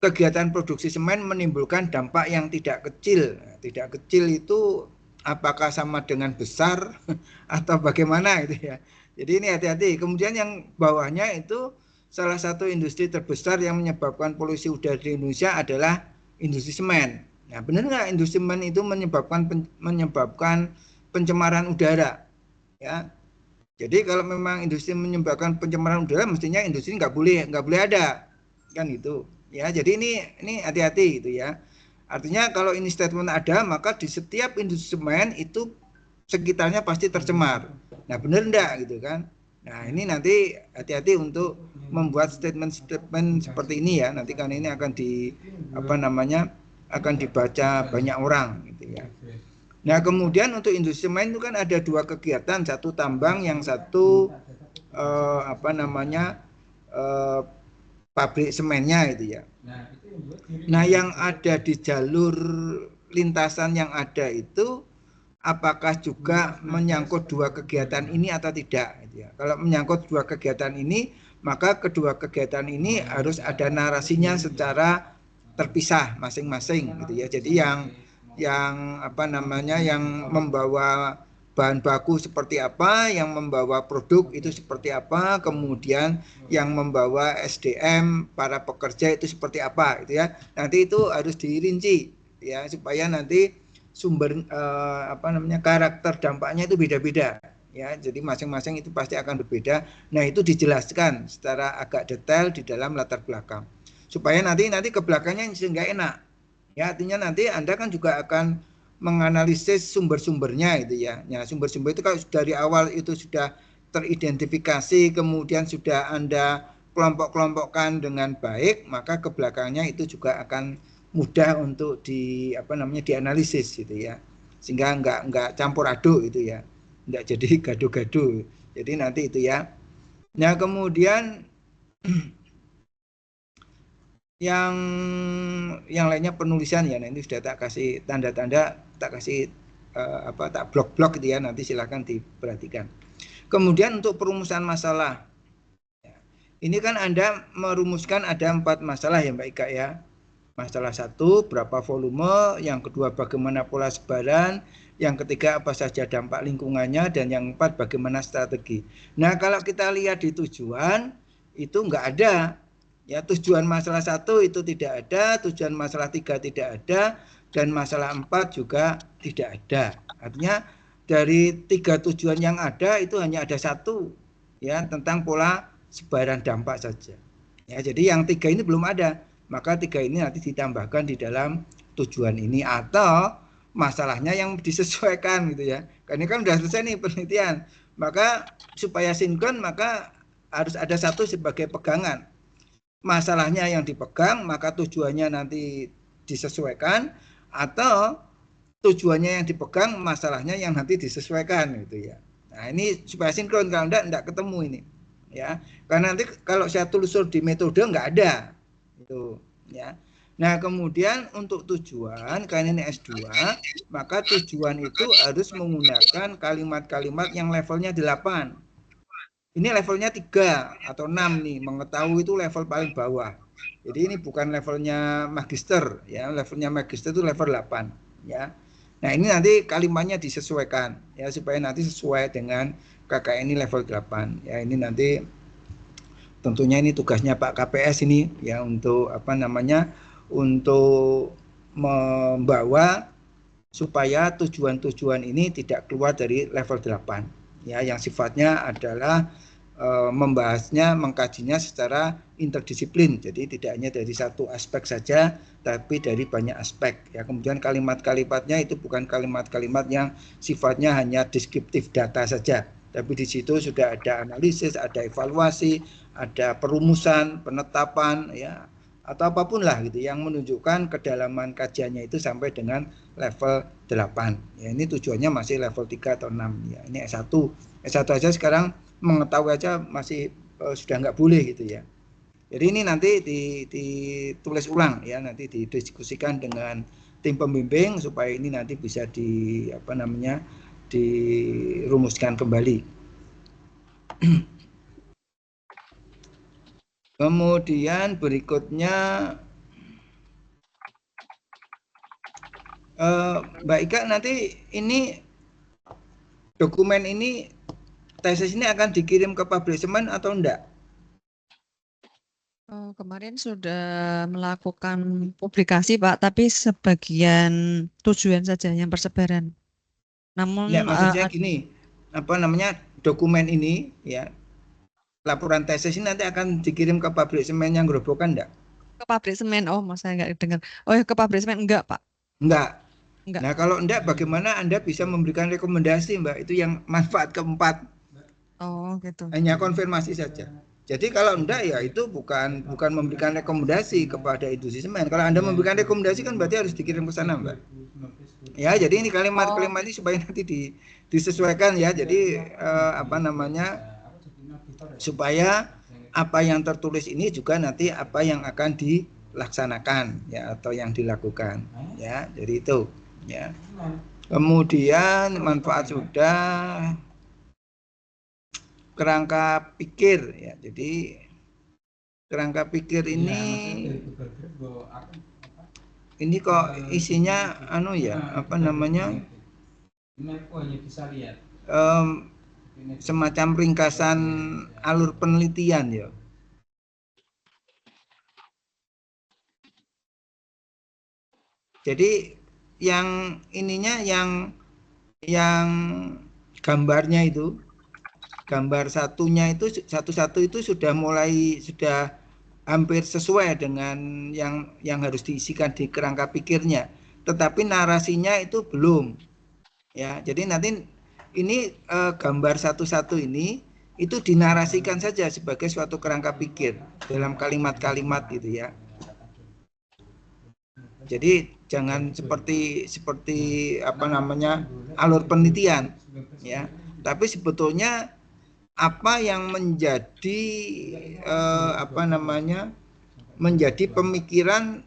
kegiatan produksi semen menimbulkan dampak yang tidak kecil. Tidak kecil itu apakah sama dengan besar atau bagaimana gitu ya. Jadi ini hati-hati. Kemudian yang bawahnya itu salah satu industri terbesar yang menyebabkan polusi udara di Indonesia adalah industri semen. Nah, benar nggak industri semen itu menyebabkan pencemaran udara? Ya. Jadi kalau memang industri menyebabkan pencemaran udara, mestinya industri nggak boleh ada, kan gitu. Ya, jadi ini hati-hati gitu ya. Artinya kalau ini statement ada, maka di setiap industri semen itu sekitarnya pasti tercemar. Nah, benar enggak gitu kan? Nah, ini nanti hati-hati untuk membuat statement-statement seperti ini ya. Nanti kan ini akan akan dibaca banyak orang gitu ya. Nah, kemudian untuk industri semen itu kan ada dua kegiatan, satu tambang, yang satu pabrik semennya itu ya. Nah, yang ada di jalur lintasan yang ada itu apakah juga menyangkut dua kegiatan ini atau tidak gitu ya. Kalau menyangkut dua kegiatan ini, maka kedua kegiatan ini harus ada narasinya secara terpisah masing-masing gitu ya. Jadi yang membawa bahan baku seperti apa, yang membawa produk itu seperti apa, kemudian yang membawa SDM para pekerja itu seperti apa gitu ya. Nanti itu harus dirinci ya, supaya nanti sumber karakter dampaknya itu beda-beda ya. Jadi masing-masing itu pasti akan berbeda. Nah, itu dijelaskan secara agak detail di dalam latar belakang supaya nanti ke belakangnya nggak enak ya. Artinya nanti Anda kan juga akan menganalisis sumber-sumbernya itu ya. Ya, sumber-sumber itu kalau dari awal itu sudah teridentifikasi, kemudian sudah Anda kelompok-kelompokkan dengan baik, maka ke belakangnya itu juga akan mudah untuk dianalisis gitu ya. Sehingga enggak campur aduk itu ya. Enggak jadi gaduh-gaduh. Jadi nanti itu ya. Nah, kemudian yang lainnya penulisan ya. Nah, ini sudah tak kasih tanda-tanda, tak kasih tak blok-blok gitu ya. Nanti silakan diperhatikan. Kemudian untuk perumusan masalah. Ini kan Anda merumuskan ada 4 masalah ya Mbak Ika ya. Masalah 1, berapa volume, yang kedua bagaimana pola sebaran, yang ketiga apa saja dampak lingkungannya, dan yang 4 bagaimana strategi. Nah, kalau kita lihat di tujuan itu enggak ada. Ya, tujuan masalah 1 itu tidak ada, tujuan masalah 3 tidak ada, dan masalah 4 juga tidak ada. Artinya dari 3 tujuan yang ada itu hanya ada 1 ya, tentang pola sebaran dampak saja. Ya, jadi yang 3 ini belum ada. Maka 3 ini nanti ditambahkan di dalam tujuan ini, atau masalahnya yang disesuaikan gitu ya. Karena kan sudah selesai nih penelitian. Maka supaya sinkron maka harus ada 1 sebagai pegangan. Masalahnya yang dipegang, maka tujuannya nanti disesuaikan, atau tujuannya yang dipegang, masalahnya yang nanti disesuaikan gitu ya. Nah, ini supaya sinkron, kalau enggak ketemu ini ya. Karena nanti kalau saya telusur di metode enggak ada itu ya. Nah, kemudian untuk tujuan, karena ini S2, maka tujuan itu harus menggunakan kalimat-kalimat yang levelnya 8. Ini levelnya 3 atau 6 nih, mengetahui itu level paling bawah. Jadi ini bukan levelnya magister ya, levelnya magister itu level 8 ya. Nah, ini nanti kalimatnya disesuaikan ya, supaya nanti sesuai dengan KKN ini level 8 ya. Ini nanti tentunya ini tugasnya Pak KPS ini ya, untuk untuk membawa supaya tujuan-tujuan ini tidak keluar dari level 8 ya, yang sifatnya adalah membahasnya, mengkajinya secara interdisiplin. Jadi tidak hanya dari satu aspek saja, tapi dari banyak aspek ya. Kemudian kalimat-kalimatnya itu bukan kalimat-kalimat yang sifatnya hanya deskriptif data saja, tapi di situ sudah ada analisis, ada evaluasi, ada perumusan, penetapan ya, atau apapun lah gitu yang menunjukkan kedalaman kajiannya itu sampai dengan level 8 ya. Ini tujuannya masih level 3 atau 6 ya. Ini S1 aja sekarang mengetahui aja masih sudah nggak boleh gitu ya. Jadi ini nanti ditulis ulang ya, nanti didiskusikan dengan tim pembimbing supaya ini nanti bisa dirumuskan kembali. Kemudian berikutnya Mbak Ika, nanti ini dokumen ini, tesis ini akan dikirim ke pabrik semen atau enggak?
Kemarin sudah melakukan publikasi Pak, tapi sebagian tujuan saja yang persebaran. Namun
Ya, maksudnya gini, apa namanya, dokumen ini ya, laporan tesis ini nanti akan dikirim ke pabrik semen yang Grobogan enggak?
ke pabrik semen, oh saya nggak dengar. Oh ya ke pabrik semen enggak Pak?
Enggak.
Enggak.
Nah, kalau enggak, bagaimana Anda bisa memberikan rekomendasi, Mbak? Itu yang manfaat keempat.
Oh gitu.
Hanya konfirmasi saja. Jadi kalau enggak ya itu bukan memberikan rekomendasi kepada industri semen. Kalau Anda memberikan rekomendasi kan berarti harus dikirim ke sana, Mbak. Ya, jadi ini kalimat-kalimat ini supaya nanti disesuaikan ya. Jadi apa namanya, supaya apa yang tertulis ini juga nanti apa yang akan dilaksanakan ya, atau yang dilakukan ya. Jadi itu ya. Kemudian manfaat sudah, kerangka pikir ya. Jadi kerangka pikir ini kok isinya anu ya, apa namanya, semacam ringkasan alur penelitian ya. Jadi yang ininya, yang gambarnya itu, gambar satunya itu, satu-satu itu sudah hampir sesuai dengan yang harus diisikan di kerangka pikirnya, tetapi narasinya itu belum ya. Jadi nanti ini gambar satu-satu ini itu dinarasikan saja sebagai suatu kerangka pikir dalam kalimat-kalimat gitu ya. Jadi jangan seperti apa namanya, alur penelitian ya, tapi sebetulnya apa yang menjadi apa namanya, menjadi pemikiran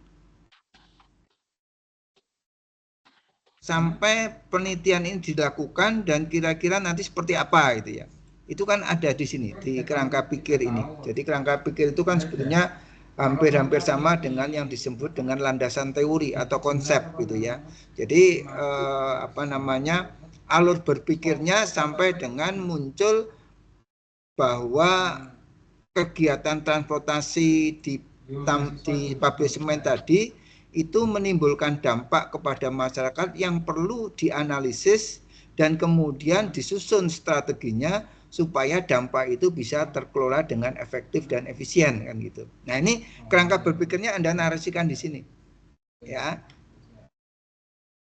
sampai penelitian ini dilakukan dan kira-kira nanti seperti apa gitu ya. Itu kan ada di sini di kerangka pikir ini. Jadi kerangka pikir itu kan sebetulnya hampir sama dengan yang disebut dengan landasan teori atau konsep gitu ya. Jadi apa namanya, alur berpikirnya sampai dengan muncul bahwa kegiatan transportasi di pabrik semen tadi itu menimbulkan dampak kepada masyarakat yang perlu dianalisis dan kemudian disusun strateginya supaya dampak itu bisa terkelola dengan efektif dan efisien kan gitu. Nah, ini kerangka berpikirnya Anda narasikan di sini. Ya.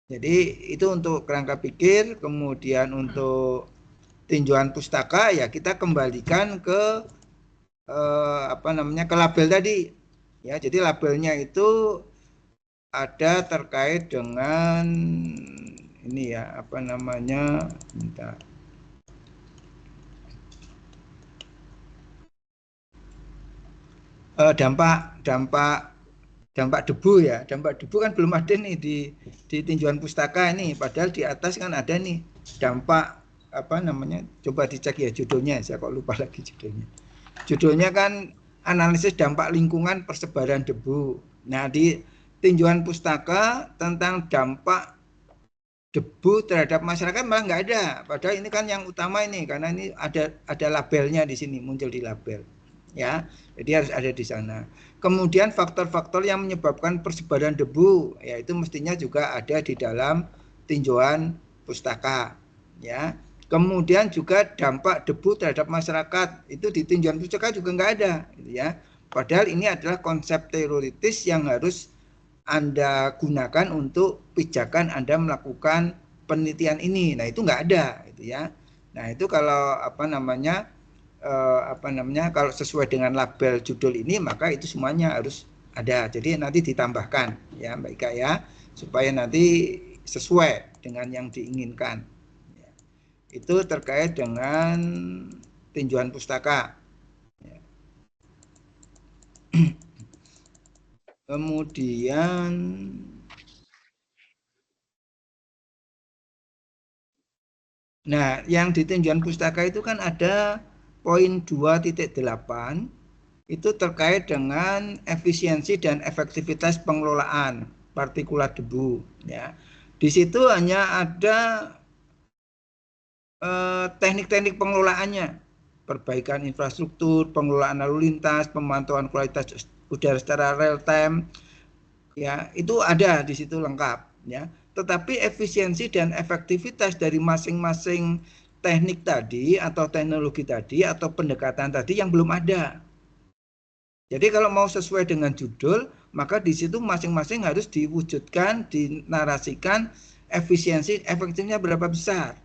Jadi itu untuk kerangka pikir. Kemudian untuk tinjauan pustaka ya kita kembalikan ke apa namanya, ke label tadi. Ya, jadi labelnya itu ada terkait dengan ini ya, apa namanya, bentar. Dampak debu ya. Dampak debu kan belum ada nih di tinjauan pustaka ini, padahal di atas kan ada nih dampak apa namanya, coba dicek ya judulnya, saya kok lupa lagi judulnya. Judulnya kan analisis dampak lingkungan persebaran debu. Nah, di tinjauan pustaka tentang dampak debu terhadap masyarakat malah nggak ada. Padahal ini kan yang utama ini, karena ini ada labelnya di sini, muncul di label. Ya, jadi harus ada di sana. Kemudian faktor-faktor yang menyebabkan persebaran debu, yaitu mestinya juga ada di dalam tinjauan pustaka. Ya. Kemudian juga dampak debu terhadap masyarakat, itu di tinjauan pustaka juga nggak ada, gitu ya. Padahal ini adalah konsep teoritis yang harus Anda gunakan untuk pijakan Anda melakukan penelitian ini. Nah, itu nggak ada, gitu ya. Nah, itu kalau apa namanya, kalau sesuai dengan label judul ini, maka itu semuanya harus ada. Jadi nanti ditambahkan ya Mbak Ika ya, supaya nanti sesuai dengan yang diinginkan. Itu terkait dengan tinjauan pustaka. Kemudian nah, yang di tinjauan pustaka itu kan ada poin 2.8 itu terkait dengan efisiensi dan efektivitas pengelolaan partikulat debu ya. Di situ hanya ada teknik-teknik pengelolaannya, perbaikan infrastruktur, pengelolaan lalu lintas, pemantauan kualitas udara secara real time, ya itu ada di situ lengkap, ya. Tetapi efisiensi dan efektivitas dari masing-masing teknik tadi atau teknologi tadi atau pendekatan tadi yang belum ada. Jadi kalau mau sesuai dengan judul, maka di situ masing-masing harus diwujudkan, dinarasikan efisiensi efektifnya berapa besar.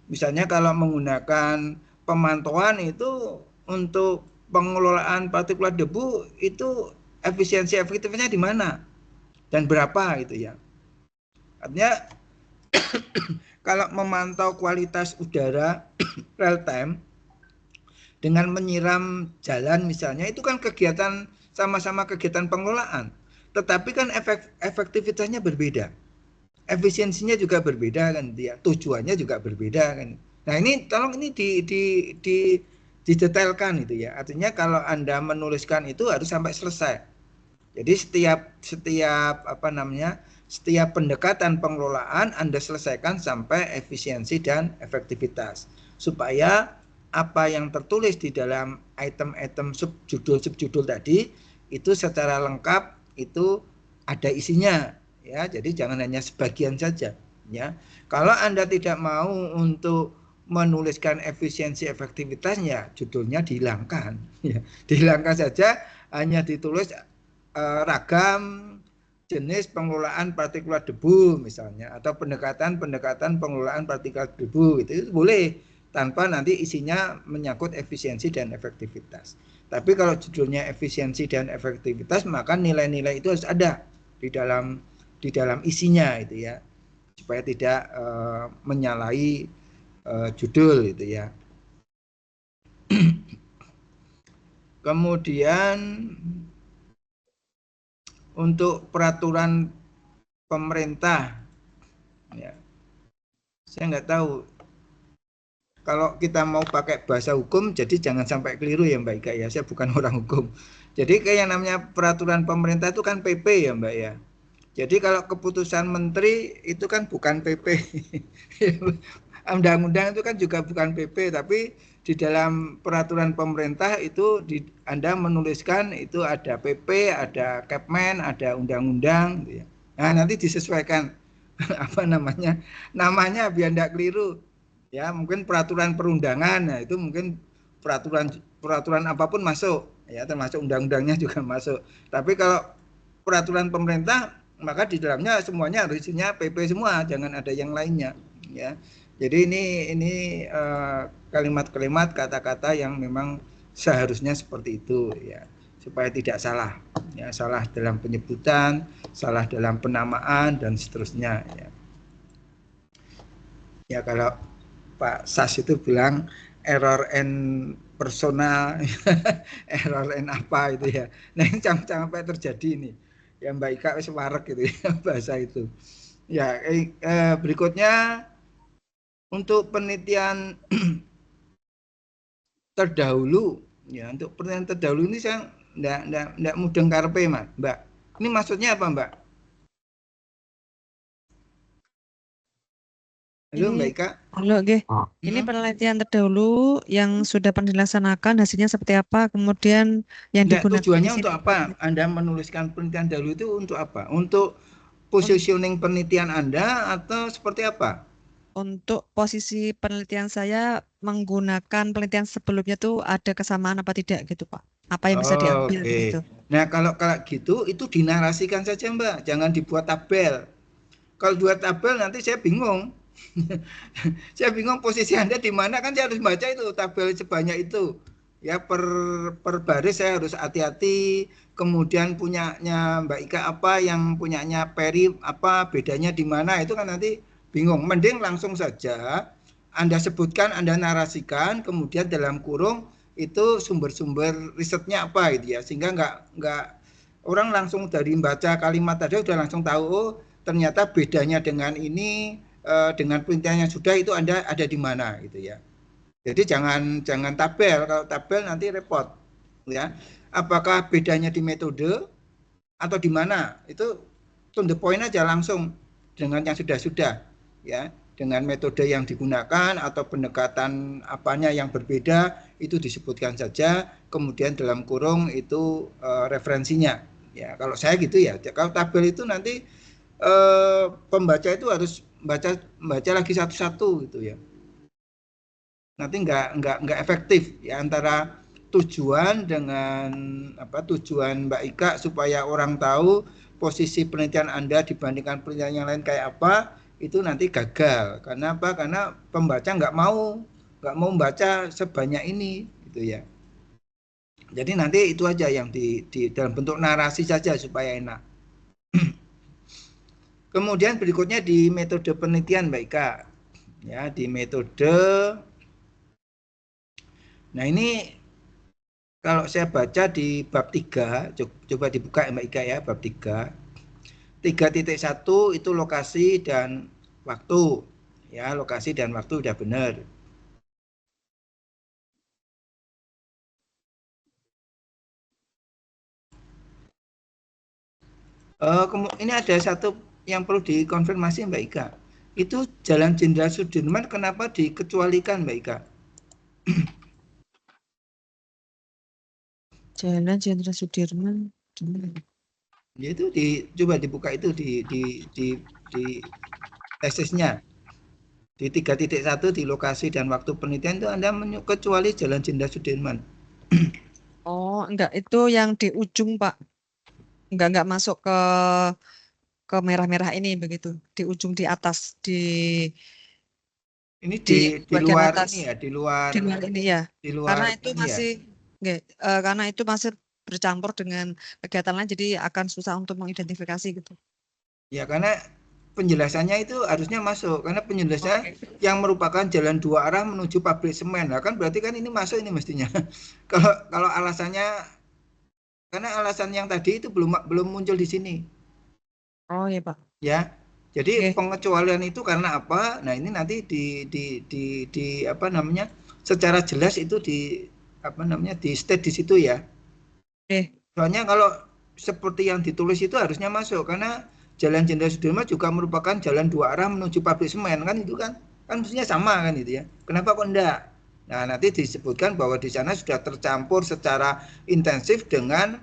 Misalnya kalau menggunakan pemantauan itu untuk pengelolaan partikulat debu itu efisiensi efektifnya di mana dan berapa gitu ya. Artinya kalau memantau kualitas udara real time dengan menyiram jalan misalnya itu kan kegiatan sama-sama kegiatan pengelolaan, tetapi kan efektivitasnya berbeda. Efisiensinya juga berbeda kan dia, tujuannya juga berbeda kan. Nah ini tolong ini didetailkan itu ya. Artinya kalau Anda menuliskan itu harus sampai selesai. Jadi setiap pendekatan pengelolaan Anda selesaikan sampai efisiensi dan efektivitas supaya apa yang tertulis di dalam item-item subjudul tadi itu secara lengkap itu ada isinya. Ya, jadi jangan hanya sebagian saja, ya. Kalau Anda tidak mau untuk menuliskan efisiensi efektivitasnya, judulnya dihilangkan, ya. Dihilangkan saja, hanya ditulis ragam jenis pengelolaan partikulat debu misalnya atau pendekatan pengelolaan partikulat debu itu boleh tanpa nanti isinya menyangkut efisiensi dan efektivitas. Tapi kalau judulnya efisiensi dan efektivitas, maka nilai-nilai itu harus ada di dalam isinya itu ya, supaya tidak menyalahi judul itu ya. Kemudian untuk peraturan pemerintah ya, saya nggak tahu kalau kita mau pakai bahasa hukum, jadi jangan sampai keliru ya Mbak Ika ya, saya bukan orang hukum. Jadi kayak namanya peraturan pemerintah itu kan PP ya Mbak ya. Jadi kalau keputusan menteri itu kan bukan PP. Undang-undang itu kan juga bukan PP, tapi di dalam peraturan pemerintah itu Anda menuliskan itu ada PP, ada Kepmen, ada undang-undang gitu ya. Nah, nanti disesuaikan apa namanya biar tidak keliru. Ya, mungkin peraturan perundangan, nah itu mungkin peraturan apapun masuk ya, termasuk undang-undangnya juga masuk. Tapi kalau peraturan pemerintah maka di dalamnya semuanya harus isinya PP semua, jangan ada yang lainnya ya. Jadi ini kalimat-kalimat kata-kata yang memang seharusnya seperti itu ya, supaya tidak salah ya, salah dalam penyebutan, salah dalam penamaan dan seterusnya ya. Ya kalau Pak Sas itu bilang error and personal error and apa itu ya. Nah ini sampai terjadi ini ya Mbak Ika wis warek gitu ya bahasa itu ya. Berikutnya untuk penelitian terdahulu ya, untuk penelitian terdahulu ini saya enggak mudeng karepe Mbak. Ini maksudnya apa Mbak? Halo Mbak Ika.
Halo, nggih. Ini penelitian terdahulu yang sudah pernah dilaksanakan, hasilnya seperti apa, kemudian yang digunakan
tujuannya untuk apa? Anda menuliskan penelitian dahulu itu untuk apa? Untuk positioning penelitian Anda atau seperti apa?
Untuk posisi penelitian saya menggunakan penelitian sebelumnya tuh ada kesamaan apa tidak gitu Pak? Apa yang bisa diambil gitu?
Nah kalau gitu itu dinarasikan saja Mbak, jangan dibuat tabel. Kalau buat tabel nanti saya bingung. Saya bingung posisi Anda di mana, kan saya harus baca itu tabel sebanyak itu. Ya per baris saya harus hati-hati. Kemudian punyanya Mbak Ika apa, yang punyanya Peri apa, bedanya di mana, itu kan nanti bingung. Mending langsung saja Anda sebutkan, Anda narasikan, kemudian dalam kurung itu sumber-sumber risetnya apa gitu ya, sehingga nggak orang langsung dari membaca kalimat tadi udah langsung tahu oh ternyata bedanya dengan ini dengan penelitian yang sudah itu Anda ada di mana gitu ya. Jadi jangan tabel, kalau tabel nanti repot ya. Apakah bedanya di metode atau di mana? Itu to the point aja langsung. dengan yang sudah-sudah, ya, dengan metode yang digunakan atau pendekatan apanya yang berbeda itu disebutkan saja, kemudian dalam kurung itu referensinya. Ya, kalau saya gitu ya. Kalau tabel itu nanti pembaca itu harus baca lagi satu-satu gitu ya. Nanti nggak efektif ya, antara tujuan dengan tujuan Mbak Ika supaya orang tahu posisi penelitian Anda dibandingkan penelitian yang lain kayak apa, itu nanti gagal. Karena apa? Karena pembaca nggak mau membaca sebanyak ini gitu ya. Jadi nanti itu aja yang di dalam bentuk narasi saja supaya enak. Kemudian berikutnya di metode penelitian Mbak Ika. Ya, di metode. Nah, ini kalau saya baca di bab 3, coba dibuka Mbak Ika ya, bab 3. 3.1 itu lokasi dan waktu. Ya, lokasi dan waktu udah benar. Ini ada satu yang perlu dikonfirmasi Mbak Ika. Itu Jalan Jenderal Sudirman kenapa dikecualikan Mbak Ika?
Jalan Jenderal Sudirman.
Ya itu coba dibuka itu di tesisnya. Di 3.1 di lokasi dan waktu penelitian itu Anda kecuali Jalan Jenderal Sudirman.
Oh, enggak, itu yang di ujung, Pak. Enggak masuk ke merah-merah ini begitu. Di ujung di atas
Ini
di
di
bagian
luar
atas.
ini ya, di luar
ini ya.
di luar
Karena itu
ini
masih
ya.
karena itu masih bercampur dengan kegiatan lain, jadi akan susah untuk mengidentifikasi gitu.
Ya, karena penjelasannya itu harusnya masuk, karena penjelasannya yang merupakan jalan dua arah menuju pabrik semen. Nah, kan berarti kan ini masuk ini mestinya. Kalau alasannya, karena alasan yang tadi itu belum muncul di sini.
Oh iya Pak.
Ya, jadi
Oke.
pengecualian itu karena apa? Nah, ini nanti di apa namanya? Secara jelas itu di state di situ ya.
Oke.
Soalnya kalau seperti yang ditulis itu harusnya masuk, karena Jalan Jenderal Sudirman juga merupakan jalan dua arah menuju pabrik semen, kan itu kan mestinya sama kan itu ya. Kenapa kok enggak? Nah, nanti disebutkan bahwa di sana sudah tercampur secara intensif dengan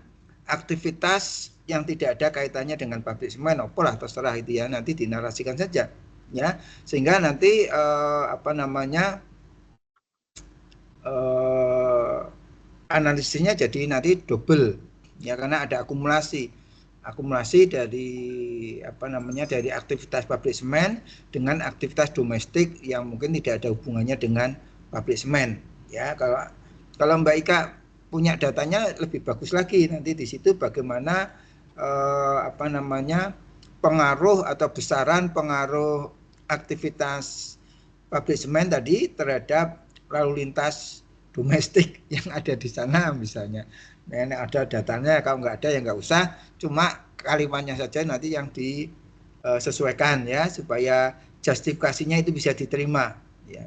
aktivitas yang tidak ada kaitannya dengan pabrik semen. Apalah terserah itu ya, nanti dinarasikan saja ya, sehingga nanti analisisnya jadi nanti double ya, karena ada akumulasi dari dari aktivitas pabrik semen dengan aktivitas domestik yang mungkin tidak ada hubungannya dengan pabrik semen ya. Kalau Mbak Ika punya datanya lebih bagus lagi, nanti di situ bagaimana pengaruh atau besaran pengaruh aktivitas pabrik semen tadi terhadap lalu lintas domestik yang ada di sana misalnya. Nah, ada datanya, kalau nggak ada ya nggak usah, cuma kalimatnya saja nanti yang disesuaikan ya, supaya justifikasinya itu bisa diterima ya.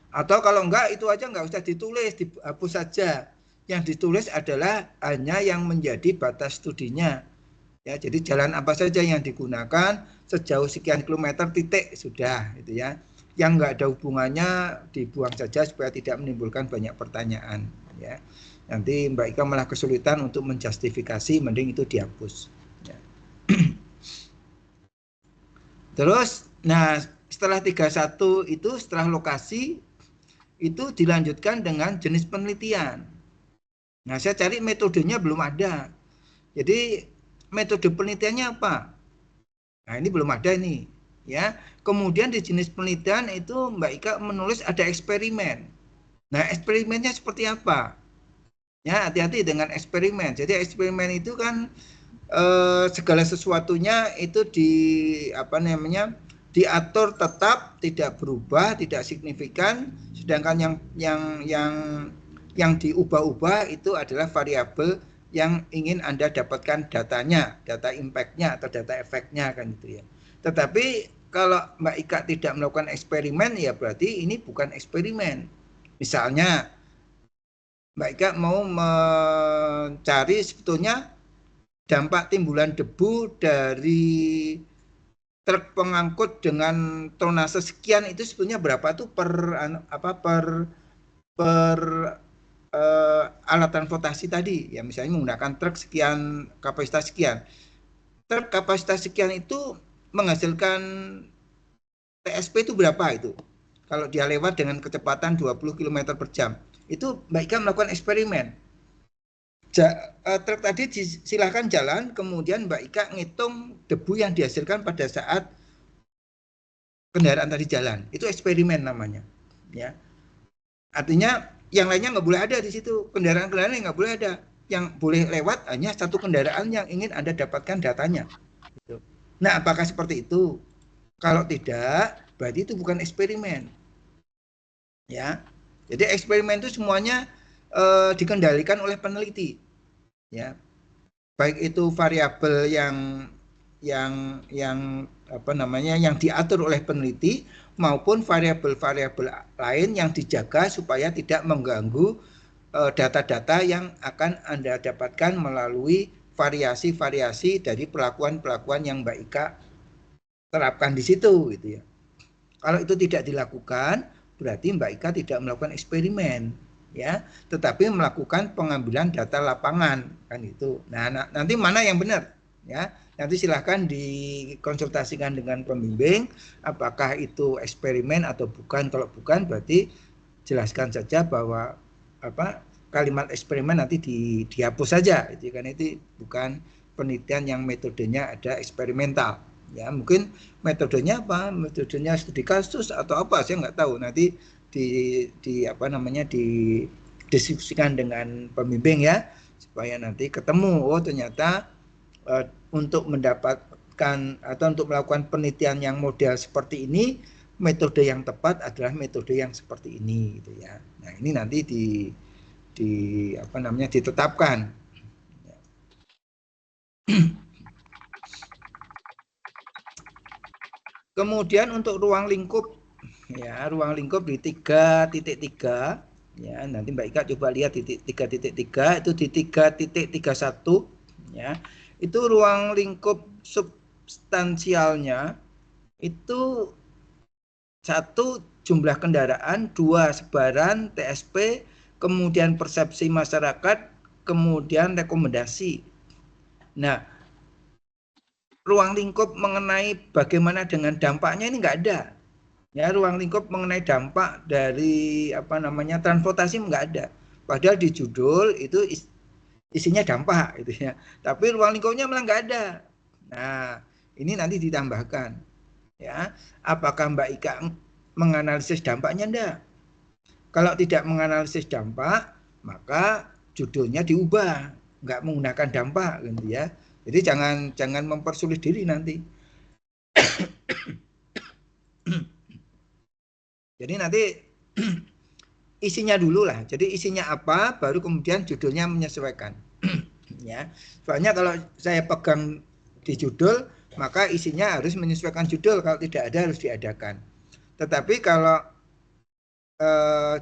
Atau kalau enggak, itu aja nggak usah ditulis, dihapus saja. Yang ditulis adalah hanya yang menjadi batas studinya ya. Jadi jalan apa saja yang digunakan sejauh sekian kilometer titik sudah itu ya. Yang nggak ada hubungannya dibuang saja supaya tidak menimbulkan banyak pertanyaan ya. Nanti Mbak Ika malah kesulitan untuk menjustifikasi, mending itu dihapus ya. Terus nah setelah 31 itu, setelah lokasi itu dilanjutkan dengan jenis penelitian. Nah, saya cari metodenya belum ada. Jadi metode penelitiannya apa? Nah, ini belum ada nih ya. Kemudian di jenis penelitian itu Mbak Ika menulis ada eksperimen. Nah, eksperimennya seperti apa? Ya, hati-hati dengan eksperimen. Jadi eksperimen itu kan segala sesuatunya itu diatur tetap, tidak berubah, tidak signifikan. Sedangkan yang diubah-ubah itu adalah variabel yang ingin Anda dapatkan datanya, data impact-nya atau data efeknya kan gitu ya. Tetapi kalau Mbak Ika tidak melakukan eksperimen, ya berarti ini bukan eksperimen. Misalnya Mbak Ika mau mencari sebetulnya dampak timbulan debu dari truk pengangkut dengan tonase sekian itu sebetulnya berapa tuh per alat transportasi tadi ya, misalnya menggunakan truk sekian kapasitas sekian. Truk kapasitas sekian itu menghasilkan TSP itu berapa itu? Kalau dia lewat dengan kecepatan 20 km per jam. Itu Mbak Ika melakukan eksperimen. Truk tadi silahkan jalan, kemudian Mbak Ika ngitung debu yang dihasilkan pada saat kendaraan tadi jalan. Itu eksperimen namanya. Ya. Artinya yang lainnya nggak boleh ada di situ. Kendaraan-kendaraan yang nggak boleh ada. Yang boleh lewat hanya satu kendaraan yang ingin Anda dapatkan datanya. Nah, apakah seperti itu? Kalau tidak, berarti itu bukan eksperimen. Ya. Jadi eksperimen itu semuanya dikendalikan oleh peneliti. Ya. Baik itu variabel yang diatur oleh peneliti maupun variabel-variabel lain yang dijaga supaya tidak mengganggu data-data yang akan Anda dapatkan melalui variasi-variasi dari pelakuan-pelakuan yang Mbak Ika terapkan di situ gitu ya. Kalau itu tidak dilakukan, berarti Mbak Ika tidak melakukan eksperimen ya, tetapi melakukan pengambilan data lapangan kan itu. Nah, nanti mana yang benar ya? Nanti silahkan dikonsultasikan dengan pembimbing apakah itu eksperimen atau bukan. Kalau bukan berarti jelaskan saja bahwa kalimat eksperimen nanti dihapus saja itu, karena itu bukan penelitian yang metodenya ada eksperimental ya. Mungkin metodenya apa, metodenya studi kasus atau apa, saya nggak tahu. Nanti didiskusikan dengan pembimbing ya, supaya nanti ketemu ternyata untuk mendapatkan atau untuk melakukan penelitian yang model seperti ini, metode yang tepat adalah metode yang seperti ini gitu ya. Nah, ini nanti ditetapkan. Kemudian untuk ruang lingkup ya, ruang lingkup di 3.3 ya, nanti Mbak Ika coba lihat di 3.3 itu di 3.31 ya. Itu ruang lingkup substansialnya itu 1 jumlah kendaraan, 2 sebaran TSP, kemudian persepsi masyarakat, kemudian rekomendasi. Nah, ruang lingkup mengenai bagaimana dengan dampaknya ini nggak ada. Ya, ruang lingkup mengenai dampak dari transportasi nggak ada. Padahal di judul itu isinya dampak gitu ya. Tapi ruang lingkupnya malah nggak ada. Nah, ini nanti ditambahkan. Ya, apakah Mbak Ika menganalisis dampaknya enggak? Kalau tidak menganalisis dampak, maka judulnya diubah, nggak menggunakan dampak gitu ya. Jadi jangan mempersulit diri nanti. Jadi nanti isinya dulu lah. Jadi isinya apa, baru kemudian judulnya menyesuaikan. Ya, soalnya kalau saya pegang di judul, maka isinya harus menyesuaikan judul. Kalau tidak ada harus diadakan. Tetapi kalau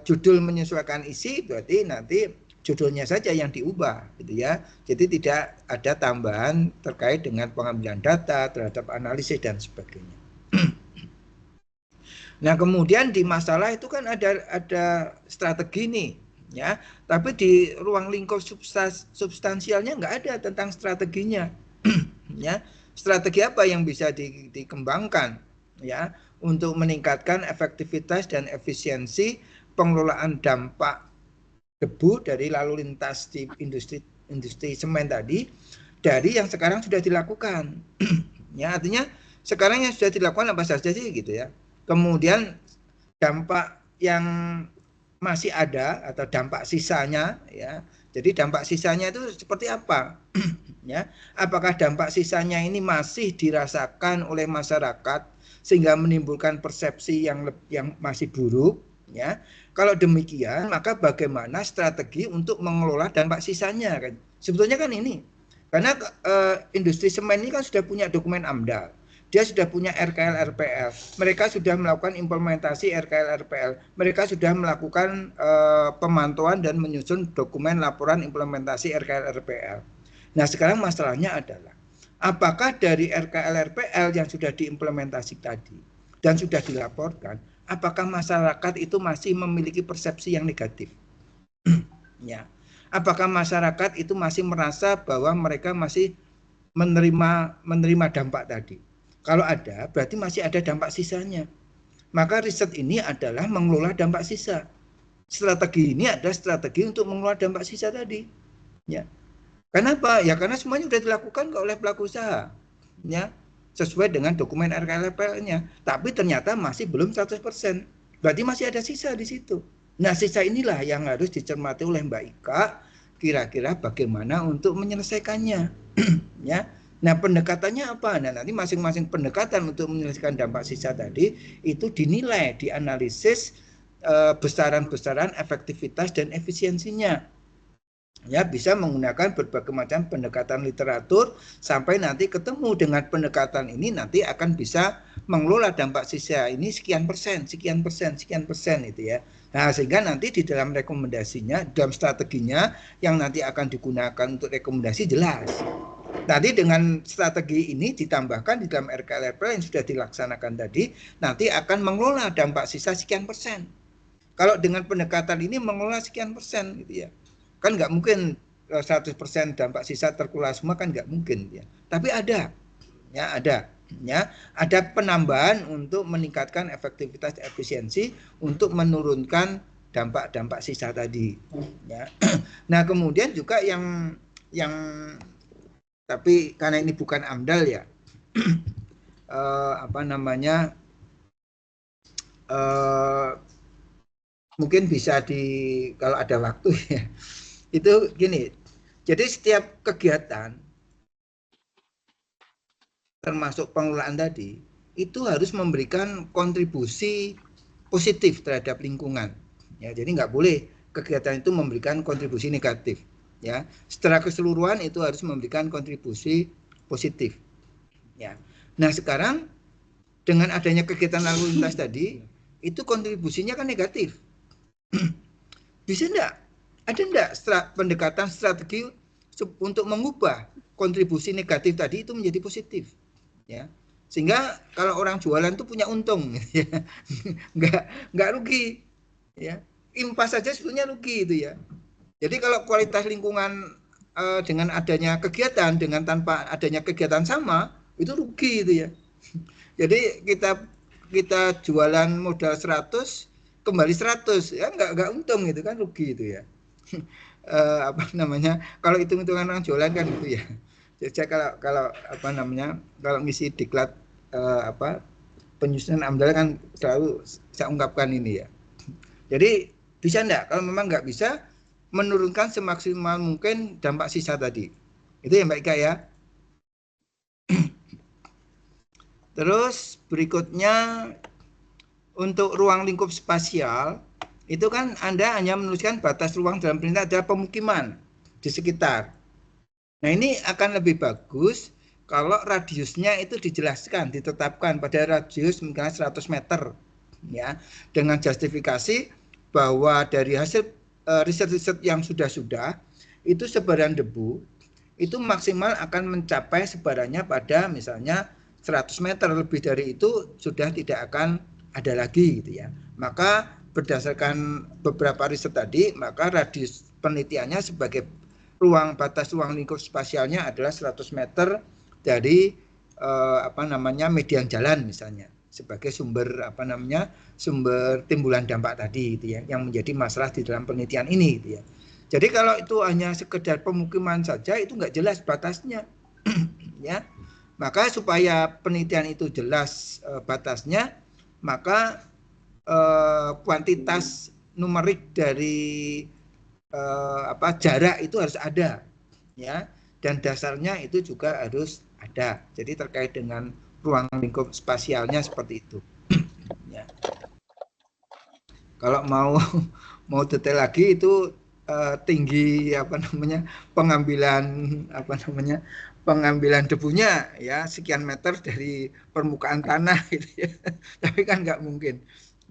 judul menyesuaikan isi, berarti nanti judulnya saja yang diubah gitu ya. Jadi tidak ada tambahan terkait dengan pengambilan data terhadap analisis dan sebagainya. Nah, kemudian di masalah itu kan ada strategi nih ya, tapi di ruang lingkup substansialnya nggak ada tentang strateginya. Ya, strategi apa yang bisa dikembangkan ya untuk meningkatkan efektivitas dan efisiensi pengelolaan dampak debu dari lalu lintas di industri semen tadi, dari yang sekarang sudah dilakukan. Ya, artinya sekarang yang sudah dilakukan apa saja sih gitu ya. Kemudian dampak yang masih ada atau dampak sisanya ya. Jadi dampak sisanya itu seperti apa? Ya, apakah dampak sisanya ini masih dirasakan oleh masyarakat sehingga menimbulkan persepsi yang masih buruk ya? Kalau demikian, maka bagaimana strategi untuk mengelola dampak sisanya kan? Sebetulnya kan ini. Karena industri semen ini kan sudah punya dokumen AMDAL. Dia sudah punya RKL RPL. Mereka sudah melakukan implementasi RKL RPL. Mereka sudah melakukan pemantauan dan menyusun dokumen laporan implementasi RKL RPL. Nah, sekarang masalahnya adalah apakah dari RKL-RPL yang sudah diimplementasi tadi dan sudah dilaporkan, apakah masyarakat itu masih memiliki persepsi yang negatif? Ya. Apakah masyarakat itu masih merasa bahwa mereka masih menerima dampak tadi? Kalau ada, berarti masih ada dampak sisanya. Maka riset ini adalah mengelola dampak sisa. Strategi ini adalah strategi untuk mengelola dampak sisa tadi. Ya. Kenapa? Ya karena semuanya sudah dilakukan oleh pelaku usaha. Ya. Sesuai dengan dokumen RKL-nya. Tapi ternyata masih belum 100%. Berarti masih ada sisa di situ. Nah, sisa inilah yang harus dicermati oleh Mbak Ika, kira-kira bagaimana untuk menyelesaikannya. Ya. Nah, pendekatannya apa? Nah, nanti masing-masing pendekatan untuk menyelesaikan dampak sisa tadi itu dinilai, dianalisis besaran-besaran efektivitas dan efisiensinya. Ya, bisa menggunakan berbagai macam pendekatan literatur sampai nanti ketemu dengan pendekatan ini nanti akan bisa mengelola dampak sisa ini sekian persen itu ya. Nah, sehingga nanti di dalam rekomendasinya, dalam strateginya yang nanti akan digunakan untuk rekomendasi jelas. Nanti dengan strategi ini ditambahkan di dalam RKL-RPL yang sudah dilaksanakan tadi, nanti akan mengelola dampak sisa sekian persen. Kalau dengan pendekatan ini mengelola sekian persen gitu ya. Kan nggak mungkin 100% dampak sisa terkelola semua, kan nggak mungkin ya. Tapi ada penambahan untuk meningkatkan efektivitas efisiensi untuk menurunkan dampak-dampak sisa tadi ya. Nah, kemudian juga yang tapi karena ini bukan AMDAL ya, mungkin bisa kalau ada waktu ya. Itu gini, jadi setiap kegiatan termasuk pengelolaan tadi itu harus memberikan kontribusi positif terhadap lingkungan. Ya, jadi nggak boleh kegiatan itu memberikan kontribusi negatif. Ya, secara keseluruhan itu harus memberikan kontribusi positif. Ya, nah sekarang dengan adanya kegiatan lalu lintas tadi itu kontribusinya kan negatif. Bisa enggak? Ada enggak pendekatan strategi untuk mengubah kontribusi negatif tadi itu menjadi positif, ya? Sehingga kalau orang jualan itu punya untung, ya. nggak rugi, ya. Impas saja sebetulnya rugi itu ya. Jadi kalau kualitas lingkungan dengan adanya kegiatan dengan tanpa adanya kegiatan sama itu rugi itu ya. Jadi kita jualan modal 100 kembali 100 ya, nggak untung gitu kan, rugi itu ya. Kalau hitung-hitungan orang jualan kan gitu ya. Jadi kalau ngisi diklat penyusunan AMDAL kan selalu saya ungkapkan ini ya. Jadi bisa enggak, kalau memang nggak bisa, menurunkan semaksimal mungkin dampak sisa tadi. Itu ya Mbak Ika ya. Terus berikutnya untuk ruang lingkup spasial itu kan Anda hanya menuliskan batas ruang dalam perintah adalah pemukiman di sekitar. Nah, ini akan lebih bagus kalau radiusnya itu dijelaskan, ditetapkan pada radius misalnya 100 meter ya, dengan justifikasi bahwa dari hasil riset-riset yang sudah itu sebaran debu itu maksimal akan mencapai sebarannya pada misalnya 100 meter, lebih dari itu sudah tidak akan ada lagi gitu ya. Maka berdasarkan beberapa riset tadi, maka radius penelitiannya sebagai batas ruang lingkup spasialnya adalah 100 meter dari median jalan misalnya, sebagai sumber sumber timbulan dampak tadi gitu ya, yang menjadi masalah di dalam penelitian ini gitu ya. Jadi kalau itu hanya sekedar pemukiman saja itu nggak jelas batasnya ya. Maka supaya penelitian itu jelas batasnya, maka kuantitas numerik dari jarak itu harus ada ya, dan dasarnya itu juga harus ada. Jadi terkait dengan ruang lingkup spasialnya seperti itu ya. Kalau mau detail lagi itu tinggi pengambilan debunya ya sekian meter dari permukaan tanah gitu ya. Tapi kan nggak mungkin.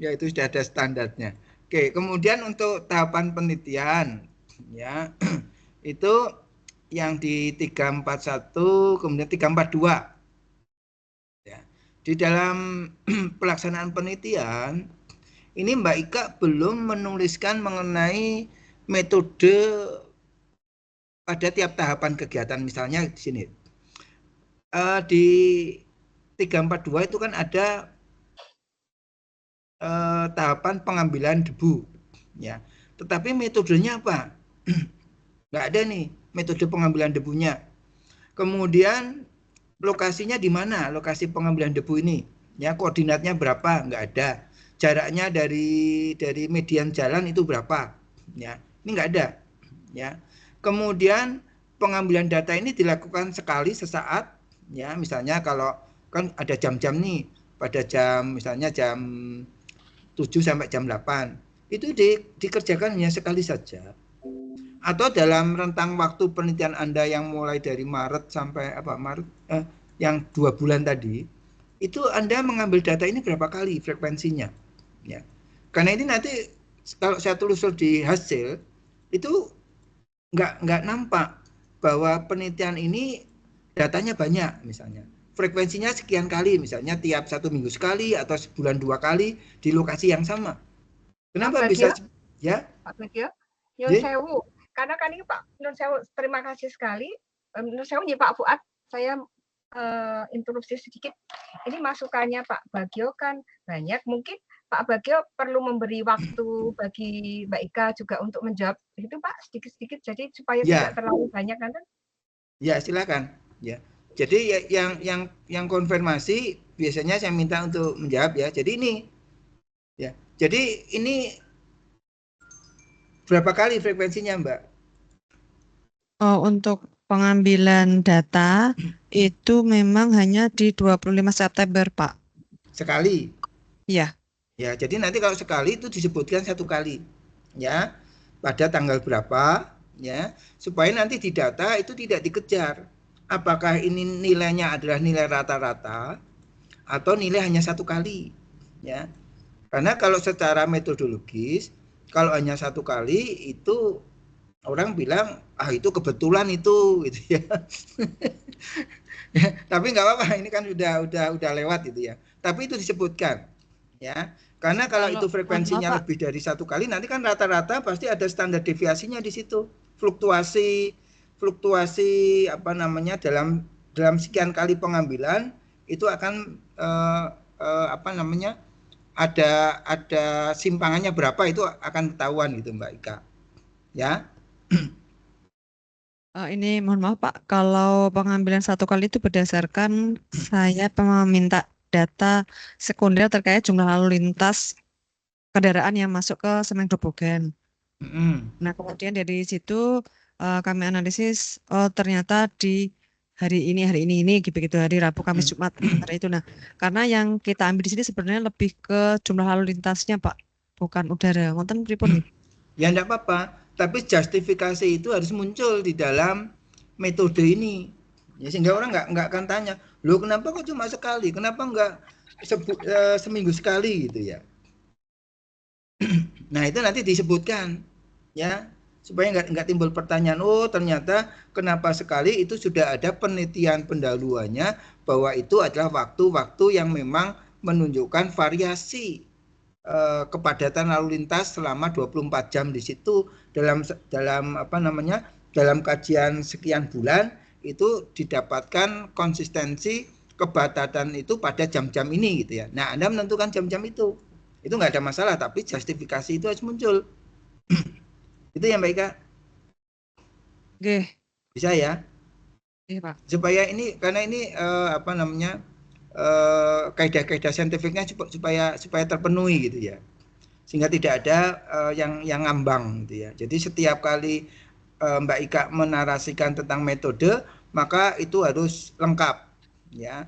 Ya itu sudah ada standarnya. Oke, kemudian untuk tahapan penelitian ya itu yang di 341 kemudian 342. Ya. Di dalam pelaksanaan penelitian ini Mbak Ika belum menuliskan mengenai metode pada tiap tahapan kegiatan. Misalnya di sini di 342 itu kan ada tahapan pengambilan debu, ya. Tetapi metodenya apa? Nggak ada nih metode pengambilan debunya. Kemudian lokasinya di mana? Lokasi pengambilan debu ini, ya, koordinatnya berapa? Nggak ada. Jaraknya dari median jalan itu berapa? Ya, ini nggak ada. Ya. Kemudian pengambilan data ini dilakukan sekali sesaat, ya. Misalnya kalau kan ada jam-jam nih, pada jam misalnya jam 7 sampai jam 8. Itu dikerjakan hanya sekali saja. Atau dalam rentang waktu penelitian Anda yang mulai dari Maret sampai yang 2 bulan tadi, itu Anda mengambil data ini berapa kali frekuensinya, ya. Karena ini nanti kalau saya telusur di hasil itu nggak nampak bahwa penelitian ini datanya banyak, misalnya frekuensinya sekian kali, misalnya tiap 1 minggu sekali atau sebulan 2 kali di lokasi yang sama. Kenapa
Pak
bisa
Bagio,
ya?
Pak Bagio, Nyun Sewu. Karena kan ini Pak Nyun Sewu, terima kasih sekali. Nyun Sewu ya Pak Fuad, saya interupsi sedikit. Ini masukannya Pak Bagio kan banyak. Mungkin Pak Bagio perlu memberi waktu bagi Mbak Ika juga untuk menjawab itu Pak sedikit-sedikit, jadi supaya tidak terlalu banyak kan?
Ya silakan. Ya. Jadi yang konfirmasi biasanya saya minta untuk menjawab, ya. Jadi ini, ya. Jadi ini berapa kali frekuensinya, Mbak?
Oh, untuk pengambilan data itu memang hanya di 25 September, Pak.
Sekali.
Iya.
Ya, jadi nanti kalau sekali itu disebutkan 1 kali, ya. Pada tanggal berapa, ya. Supaya nanti di data itu tidak dikejar. Apakah ini nilainya adalah nilai rata-rata atau nilai hanya 1 kali, ya. Karena kalau secara metodologis, kalau hanya 1 kali itu orang bilang itu kebetulan itu, gitu ya. Tapi nggak apa-apa, ini kan udah lewat gitu ya. Tapi itu disebutkan, ya. Karena kalau itu frekuensinya lebih dari 1 kali, nanti kan rata-rata pasti ada standar deviasinya di situ. Fluktuasi dalam sekian kali pengambilan itu akan ada simpangannya berapa, itu akan ketahuan gitu Mbak Ika, ya.
Ini mohon maaf Pak, kalau pengambilan 1 kali itu berdasarkan saya meminta data sekunder terkait jumlah lalu lintas kendaraan yang masuk ke Semen Grobogan. Nah, kemudian dari situ kami analisis, ternyata di hari ini begitu, hari Rabu, Kamis, Jumat antara itu. Nah, karena yang kita ambil di sini sebenarnya lebih ke jumlah lalu lintasnya Pak, bukan udara. Ngonten pripun?
Ya enggak apa-apa, tapi justifikasi itu harus muncul di dalam metode ini. Ya, sehingga orang nggak akan tanya, loh kenapa kok cuma sekali, kenapa nggak seminggu sekali gitu ya. Nah itu nanti disebutkan, ya, supaya nggak timbul pertanyaan, oh ternyata kenapa sekali, itu sudah ada penelitian pendahuluannya bahwa itu adalah waktu-waktu yang memang menunjukkan variasi kepadatan lalu lintas selama 24 jam di situ dalam kajian sekian bulan itu didapatkan konsistensi kepadatan itu pada jam-jam ini gitu ya. Nah, Anda menentukan jam-jam itu nggak ada masalah, tapi justifikasi itu harus muncul. Itu ya Mbak Ika.
Oke.
Bisa ya?
Iya Pak.
Supaya ini, karena ini kaidah-kaidah saintifiknya supaya terpenuhi gitu ya, sehingga tidak ada yang ngambang gitu ya. Jadi setiap kali Mbak Ika menarasikan tentang metode, maka itu harus lengkap, ya.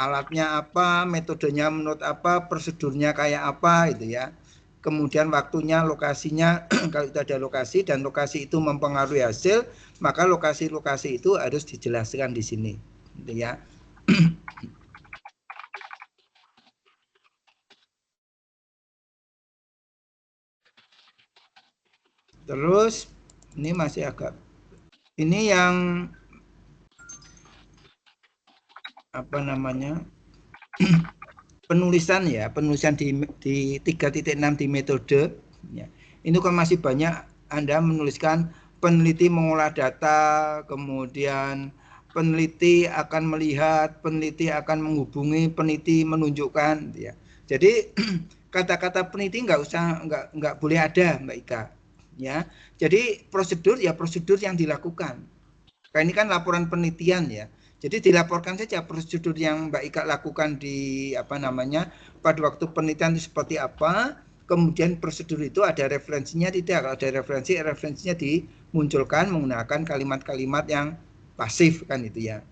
Alatnya apa, metodenya menurut apa, prosedurnya kayak apa gitu ya. Kemudian waktunya, lokasinya, kalau itu ada lokasi dan lokasi itu mempengaruhi hasil, maka lokasi-lokasi itu harus dijelaskan di sini, gitu ya. Terus ini masih agak ini yang apa namanya penulisan di 3.6 di metode ya. Ini kan masih banyak Anda menuliskan peneliti mengolah data, kemudian peneliti akan melihat, peneliti akan menghubungi, peneliti menunjukkan ya. Jadi kata-kata peneliti nggak boleh ada Mbak Ika ya. Jadi prosedur yang dilakukan. Karena ini kan laporan penelitian ya. Jadi dilaporkan saja prosedur yang Mbak Ika lakukan di pada waktu penelitian itu seperti apa. Kemudian prosedur itu ada referensinya tidak. Kalau ada referensinya dimunculkan menggunakan kalimat-kalimat yang pasif kan itu ya.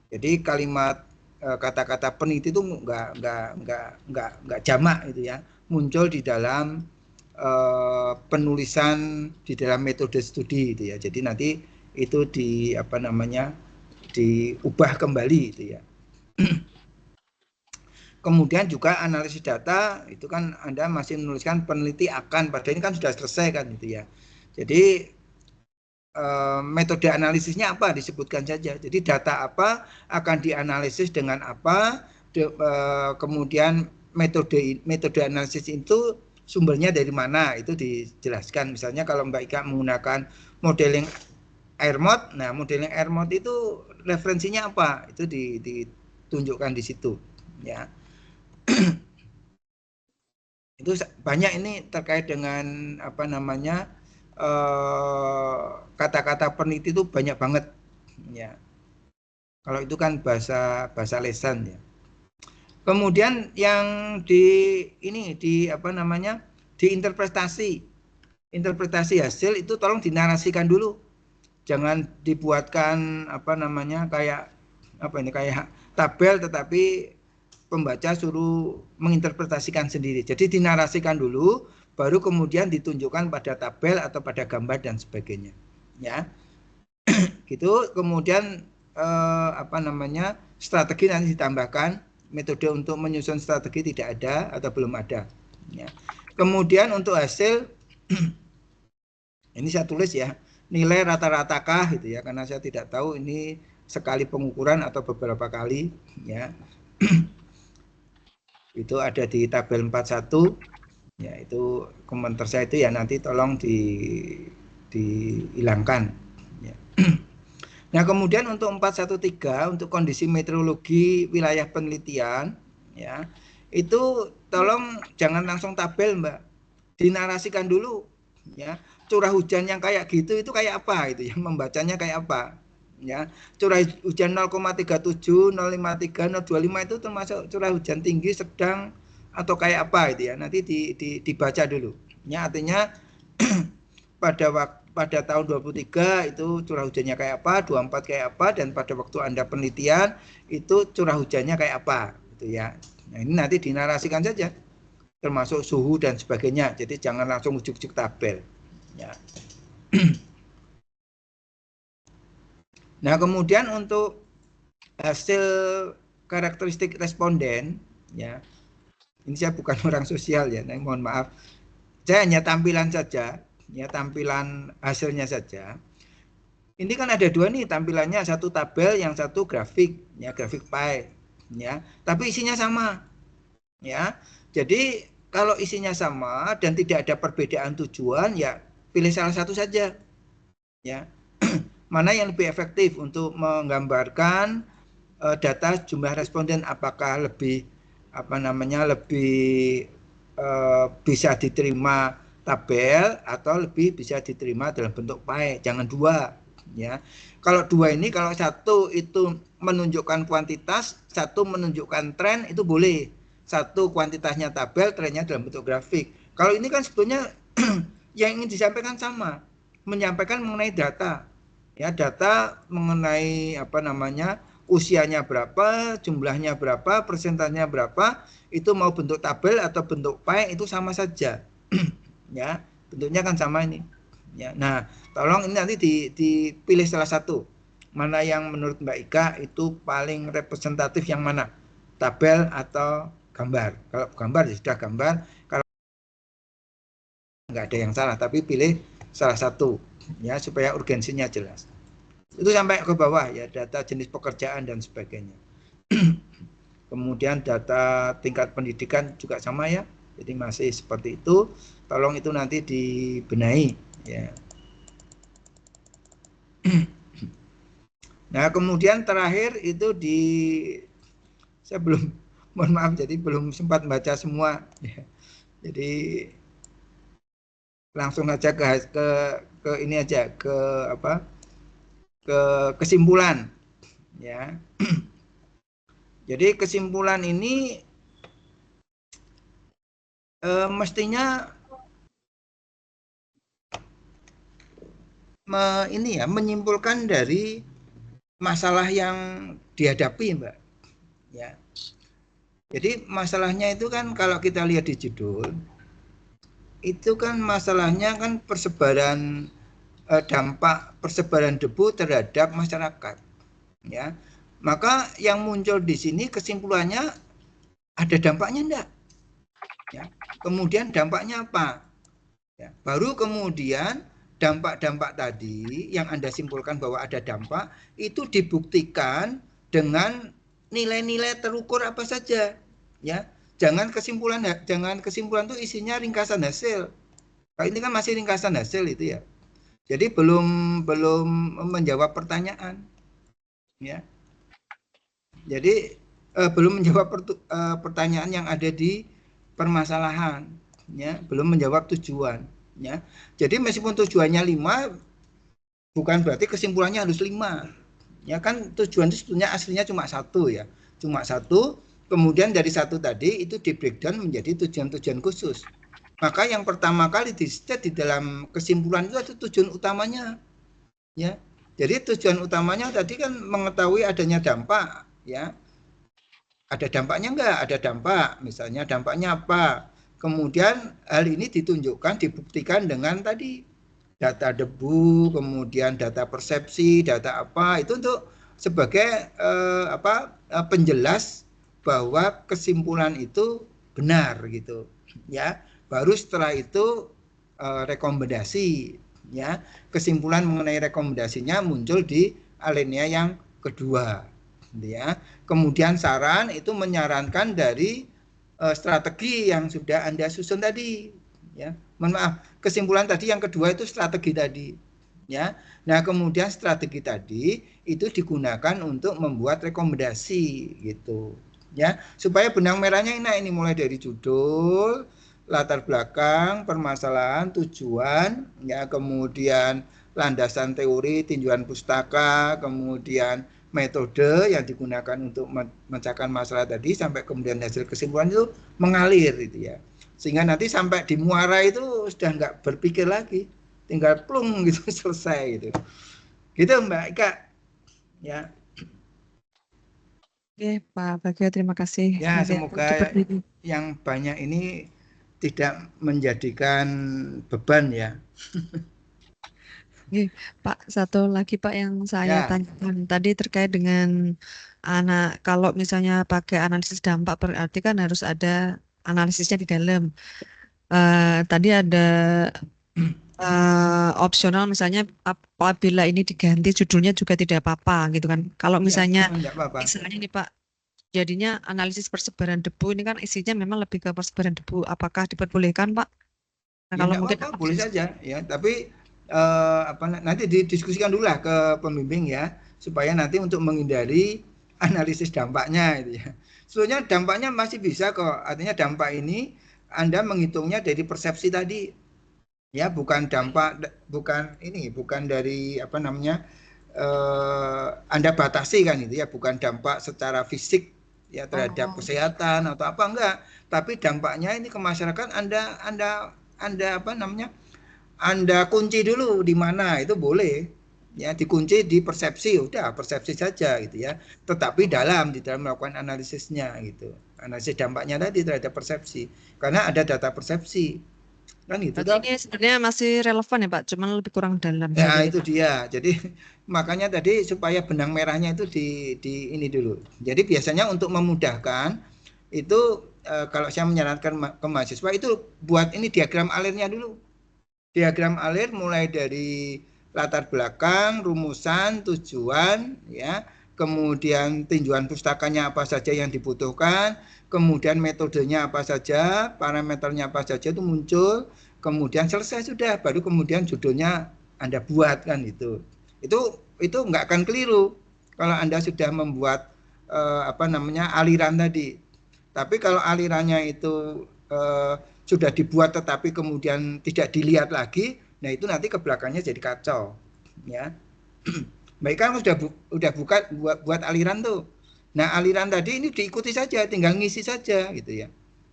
Jadi kalimat kata-kata peneliti itu nggak jamak itu ya. Muncul di dalam penulisan di dalam metode studi itu ya. Jadi nanti itu diubah kembali itu ya. Kemudian juga analisis data itu kan Anda masih menuliskan peneliti akan, padahal ini kan sudah selesai kan gitu ya. Jadi metode analisisnya apa disebutkan saja. Jadi data apa akan dianalisis dengan apa, kemudian metode analisis itu sumbernya dari mana itu dijelaskan. Misalnya kalau Mbak Ika menggunakan modeling AirMod, nah modeling AirMod itu referensinya apa? Itu ditunjukkan di situ, ya. Itu banyak ini terkait dengan kata-kata peneliti itu banyak banget, ya. Kalau itu kan bahasa lesan, ya. Kemudian yang interpretasi hasil itu tolong dinarasikan dulu. Jangan dibuatkan kayak tabel tetapi pembaca suruh menginterpretasikan sendiri. Jadi dinarasikan dulu baru kemudian ditunjukkan pada tabel atau pada gambar dan sebagainya. Ya. Gitu. Kemudian strategi nanti ditambahkan. Metode untuk menyusun strategi tidak ada atau belum ada. Ya. Kemudian untuk hasil ini saya tulis ya. Nilai rata-ratakah gitu ya, karena saya tidak tahu ini sekali pengukuran atau beberapa kali ya. Itu ada di tabel 41 ya, itu komentar saya itu ya nanti tolong dihilangkan ya. Nah, kemudian untuk 413 untuk kondisi meteorologi wilayah penelitian ya, itu tolong jangan langsung tabel Mbak, dinarasikan dulu ya. Curah hujan yang kayak gitu itu kayak apa itu ya, membacanya kayak apa ya. Curah hujan 0,37, 0,53, 0,25 itu termasuk curah hujan tinggi, sedang atau kayak apa itu ya. Nanti dibaca dulu ya, artinya pada tahun 23 itu curah hujannya kayak apa, 24 kayak apa, dan pada waktu Anda penelitian itu curah hujannya kayak apa gitu ya. Nah, ini nanti dinarasikan saja termasuk suhu dan sebagainya. Jadi jangan langsung ujuk-ujuk tabel. Ya. Nah, kemudian untuk hasil karakteristik responden, ya, ini saya bukan orang sosial ya, nah, mohon maaf, saya hanya tampilan saja, ya, tampilan hasilnya saja. Ini kan ada dua nih tampilannya, satu tabel, yang satu grafik, ya, grafik pie, ya, tapi isinya sama, ya. Jadi kalau isinya sama dan tidak ada perbedaan tujuan, ya pilih salah satu saja, ya. Mana yang lebih efektif untuk menggambarkan data jumlah responden, apakah lebih bisa diterima tabel atau lebih bisa diterima dalam bentuk pie. Jangan dua, ya. Kalau dua ini, kalau satu itu menunjukkan kuantitas, satu menunjukkan tren, itu boleh. Satu kuantitasnya tabel, trennya dalam bentuk grafik. Kalau ini kan sebetulnya yang ingin disampaikan sama, menyampaikan mengenai data, ya, data mengenai usianya berapa, jumlahnya berapa, persentasenya berapa, itu mau bentuk tabel atau bentuk pie itu sama saja, ya, bentuknya kan sama ini, ya. Nah, tolong ini nanti dipilih salah satu, mana yang menurut Mbak Ika itu paling representatif, yang mana, tabel atau gambar. Kalau gambar ya sudah gambar, kalau nggak ada yang salah, tapi pilih salah satu ya supaya urgensinya jelas. Itu sampai ke bawah ya, data jenis pekerjaan dan sebagainya. Kemudian data tingkat pendidikan juga sama ya. Jadi masih seperti itu. Tolong itu nanti dibenahi ya. Nah, kemudian terakhir itu saya belum, mohon maaf, jadi belum sempat baca semua ya. Jadi langsung aja ke ini aja, ke apa? Ke kesimpulan ya. Jadi kesimpulan ini mestinya menyimpulkan dari masalah yang dihadapi, Mbak. Ya. Jadi masalahnya itu kan kalau kita lihat di judul, itu kan masalahnya kan dampak persebaran debu terhadap masyarakat. Ya. Maka yang muncul di sini kesimpulannya ada dampaknya enggak? Ya. Kemudian dampaknya apa? Ya. Baru kemudian dampak-dampak tadi yang Anda simpulkan bahwa ada dampak itu dibuktikan dengan nilai-nilai terukur apa saja, ya. Jangan kesimpulan itu isinya ringkasan hasil. Nah, ini kan masih ringkasan hasil itu ya. Jadi belum menjawab pertanyaan, ya. Jadi belum menjawab pertanyaan yang ada di permasalahan, ya. Belum menjawab tujuan. Ya. Jadi meskipun tujuannya 5, bukan berarti kesimpulannya harus 5. Ya kan tujuan itu sebetulnya aslinya cuma 1 ya. Cuma 1, kemudian dari 1 tadi itu di breakdown menjadi tujuan-tujuan khusus. Maka yang pertama kali di-state di dalam kesimpulan itu ada tujuan utamanya. Ya. Jadi tujuan utamanya tadi kan mengetahui adanya dampak, ya. Ada dampaknya enggak? Ada dampak. Misalnya dampaknya apa? Kemudian hal ini ditunjukkan, dibuktikan dengan tadi data debu, kemudian data persepsi, data apa itu untuk sebagai penjelas bahwa kesimpulan itu benar gitu, ya. Baru setelah itu rekomendasi, ya. Kesimpulan mengenai rekomendasinya muncul di alinea yang kedua, ya. Kemudian saran itu menyarankan dari strategi yang sudah Anda susun tadi, ya. Mohon maaf, kesimpulan tadi yang kedua itu strategi tadi, ya. Nah, kemudian strategi tadi itu digunakan untuk membuat rekomendasi gitu, ya. Supaya benang merahnya ini mulai dari judul, latar belakang, permasalahan, tujuan, ya, kemudian landasan teori, tinjauan pustaka, kemudian metode yang digunakan untuk memecahkan masalah tadi sampai kemudian hasil kesimpulan itu mengalir gitu ya. Sehingga nanti sampai di muara itu sudah nggak berpikir lagi, tinggal plung gitu selesai gitu. Gitu Mbak Ika. Ya.
Oke, Pak Bagio, terima kasih.
Ya,
Nanti
semoga yang banyak ini tidak menjadikan beban ya.
Oke, Pak, satu lagi Pak yang saya tanyakan tadi terkait dengan kalau misalnya pakai analisis dampak berarti kan harus ada analisisnya di dalam. Tadi ada opsional misalnya apabila ini diganti judulnya juga tidak apa-apa gitu kan. Kalau misalnya misalnya ini Pak, jadinya analisis persebaran debu ini kan isinya memang lebih ke persebaran debu. Apakah diperbolehkan Pak? Nah,
Ya,
kalau mungkin
boleh saja ya, tapi nanti didiskusikan dulu lah ke pembimbing ya, supaya nanti untuk menghindari analisis dampaknya itu ya. Sebetulnya dampaknya masih bisa kok, artinya dampak ini Anda menghitungnya dari persepsi tadi, ya, bukan dampak, bukan dari Anda batasi kan itu ya, bukan dampak secara fisik ya terhadap kesehatan atau apa, enggak, tapi dampaknya ini ke masyarakat Anda kunci dulu di mana itu boleh ya, dikunci di persepsi, udah persepsi saja gitu ya, tetapi di dalam melakukan analisisnya gitu, analisis dampaknya tadi terhadap persepsi karena ada data persepsi kan gitu.
Berarti ini sebenarnya masih relevan ya Pak, cuman lebih kurang dalam
ya
saja.
Itu dia, jadi makanya tadi supaya benang merahnya itu di ini dulu. Jadi biasanya untuk memudahkan itu kalau saya menyarankan ke mahasiswa itu buat ini diagram alirnya dulu. Diagram alir mulai dari latar belakang, rumusan, tujuan, ya, kemudian tinjauan pustakanya apa saja yang dibutuhkan, kemudian metodenya apa saja, parameternya apa saja itu muncul, kemudian selesai sudah, baru kemudian judulnya Anda buat kan itu. Itu nggak akan keliru kalau Anda sudah membuat aliran tadi. Tapi kalau alirannya itu sudah dibuat tetapi kemudian tidak dilihat lagi, nah itu nanti ke belakangnya jadi kacau, ya. Baik, kan udah buat aliran tuh. Nah, aliran tadi ini diikuti saja, tinggal ngisi saja gitu ya.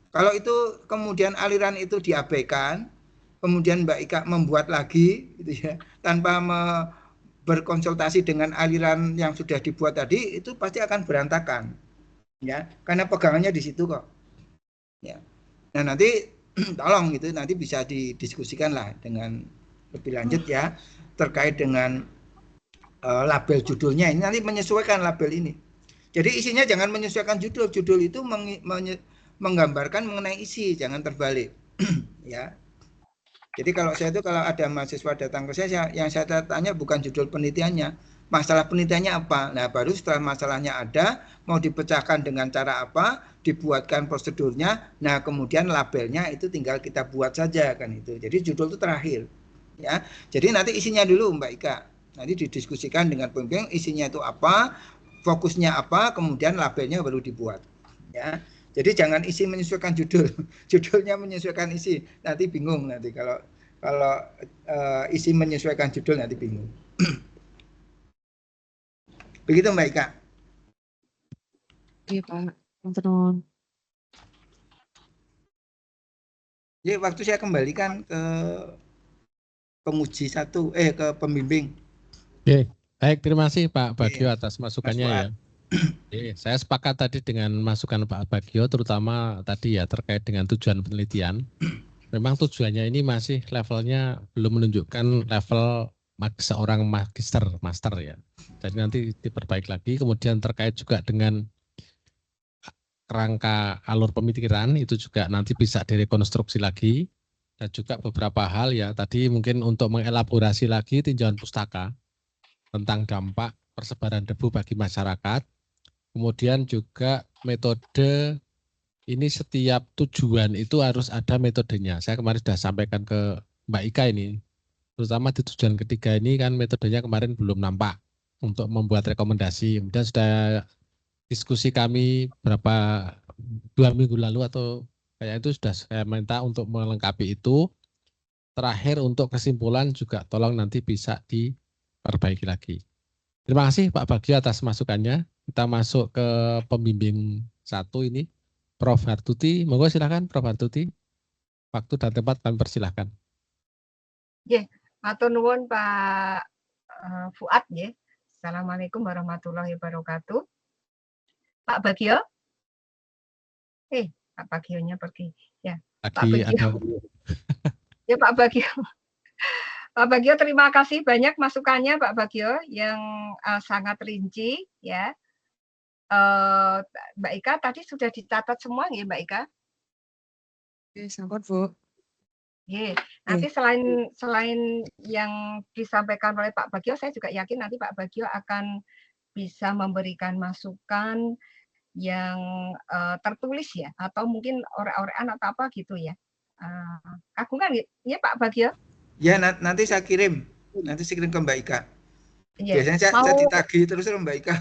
Kalau itu kemudian aliran itu diabaikan, kemudian Mbak Ika membuat lagi gitu ya, tanpa berkonsultasi dengan aliran yang sudah dibuat tadi, itu pasti akan berantakan. Ya, karena pegangannya di situ kok. Ya. Nah, nanti tolong itu nanti bisa didiskusikan lah dengan lebih lanjut ya terkait dengan label judulnya. Ini nanti menyesuaikan label ini. Jadi isinya jangan menyesuaikan judul. Judul itu menggambarkan mengenai isi, jangan terbalik. Ya. Jadi kalau ada mahasiswa datang ke saya, yang saya tanya bukan judul penelitiannya, masalah penelitiannya apa. Nah, baru setelah masalahnya ada, mau dipecahkan dengan cara apa, dibuatkan prosedurnya. Nah, kemudian labelnya itu tinggal kita buat saja kan itu. Jadi judul itu terakhir. Ya. Jadi nanti isinya dulu Mbak Ika. Nanti didiskusikan dengan pembimbing isinya itu apa, fokusnya apa, kemudian labelnya baru dibuat. Ya. Jadi jangan isi menyesuaikan judul, judulnya menyesuaikan isi, nanti bingung nanti kalau isi menyesuaikan judul nanti bingung. Begitu Mbak Ika.
Iya Pak, Teman-teman.
Jadi waktu saya kembalikan ke penguji ke pembimbing.
Oke, baik, terima kasih Pak Bagio atas masukannya ya. Oke, saya sepakat tadi dengan masukan Pak Bagio, terutama tadi ya terkait dengan tujuan penelitian. Memang tujuannya ini masih levelnya belum menunjukkan level seorang master ya. Jadi nanti diperbaiki lagi. Kemudian terkait juga dengan kerangka alur pemikiran itu juga nanti bisa direkonstruksi lagi. Dan juga beberapa hal ya tadi mungkin untuk mengelaborasi lagi tinjauan pustaka tentang dampak persebaran debu bagi masyarakat. Kemudian juga metode ini setiap tujuan itu harus ada metodenya. Saya kemarin sudah sampaikan ke Mbak Ika ini, terutama di tujuan ketiga ini kan metodenya kemarin belum nampak untuk membuat rekomendasi. Kemudian sudah diskusi kami 2 minggu lalu atau kayak itu sudah saya minta untuk melengkapi itu. Terakhir untuk kesimpulan juga tolong nanti bisa diperbaiki lagi. Terima kasih Pak Bagio atas masukannya. Kita masuk ke pembimbing 1 ini. Prof. Hartuti, monggo silakan Prof. Hartuti. Waktu dan tempat kami persilahkan.
Nggih, matur nuwun Pak Fuad nggih. Assalamualaikum warahmatullahi wabarakatuh. Pak Bagio? Pak Bagionya pergi. Ya, Pak Bagio. Ya Pak Bagio. Pak Bagio, terima kasih banyak masukannya Pak Bagio yang sangat rinci ya. Mbak Ika tadi sudah dicatat semua nggih Mbak Ika?
Oke, sampun Bu.
Nggih. Nanti selain yang disampaikan oleh Pak Bagio, saya juga yakin nanti Pak Bagio akan bisa memberikan masukan yang tertulis ya, atau mungkin orek-orekan atau apa gitu ya. Kagungan ya Pak Bagio?
Ya, nanti saya kirim. Nanti saya kirim ke Mbak Ika.
Yeah.
Biasanya saya ditagih terus Mbak Ika.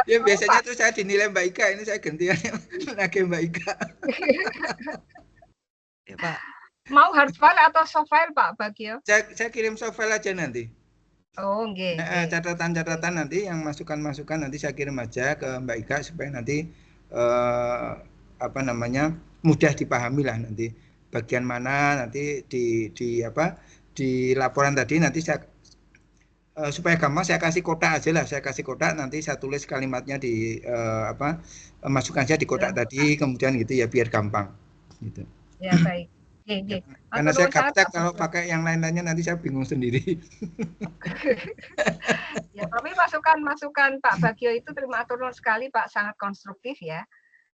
Ya biasanya tuh saya dinilai Mbak Ika, ini saya gantian nagih Mbak Ika.
Ya Pak.
Mau hard file atau soft file Pak Bagio?
Saya kirim soft file aja nanti.
Oh, nggih.
Catatan-catatan nanti yang masukan-masukan nanti saya kirim aja ke Mbak Ika supaya nanti mudah dipahami lah nanti bagian mana nanti di laporan tadi nanti saya supaya gampang saya kasih kotak aja lah, saya kasih kotak nanti saya tulis kalimatnya di masukkan saya di kotak tadi kemudian gitu ya biar gampang gitu.
Ya baik.
Karena saya gaptek kalau pakai yang lain-lainnya nanti saya bingung sendiri.
Ya, tapi masukan Pak Bagio itu terima kasih sekali Pak, sangat konstruktif ya.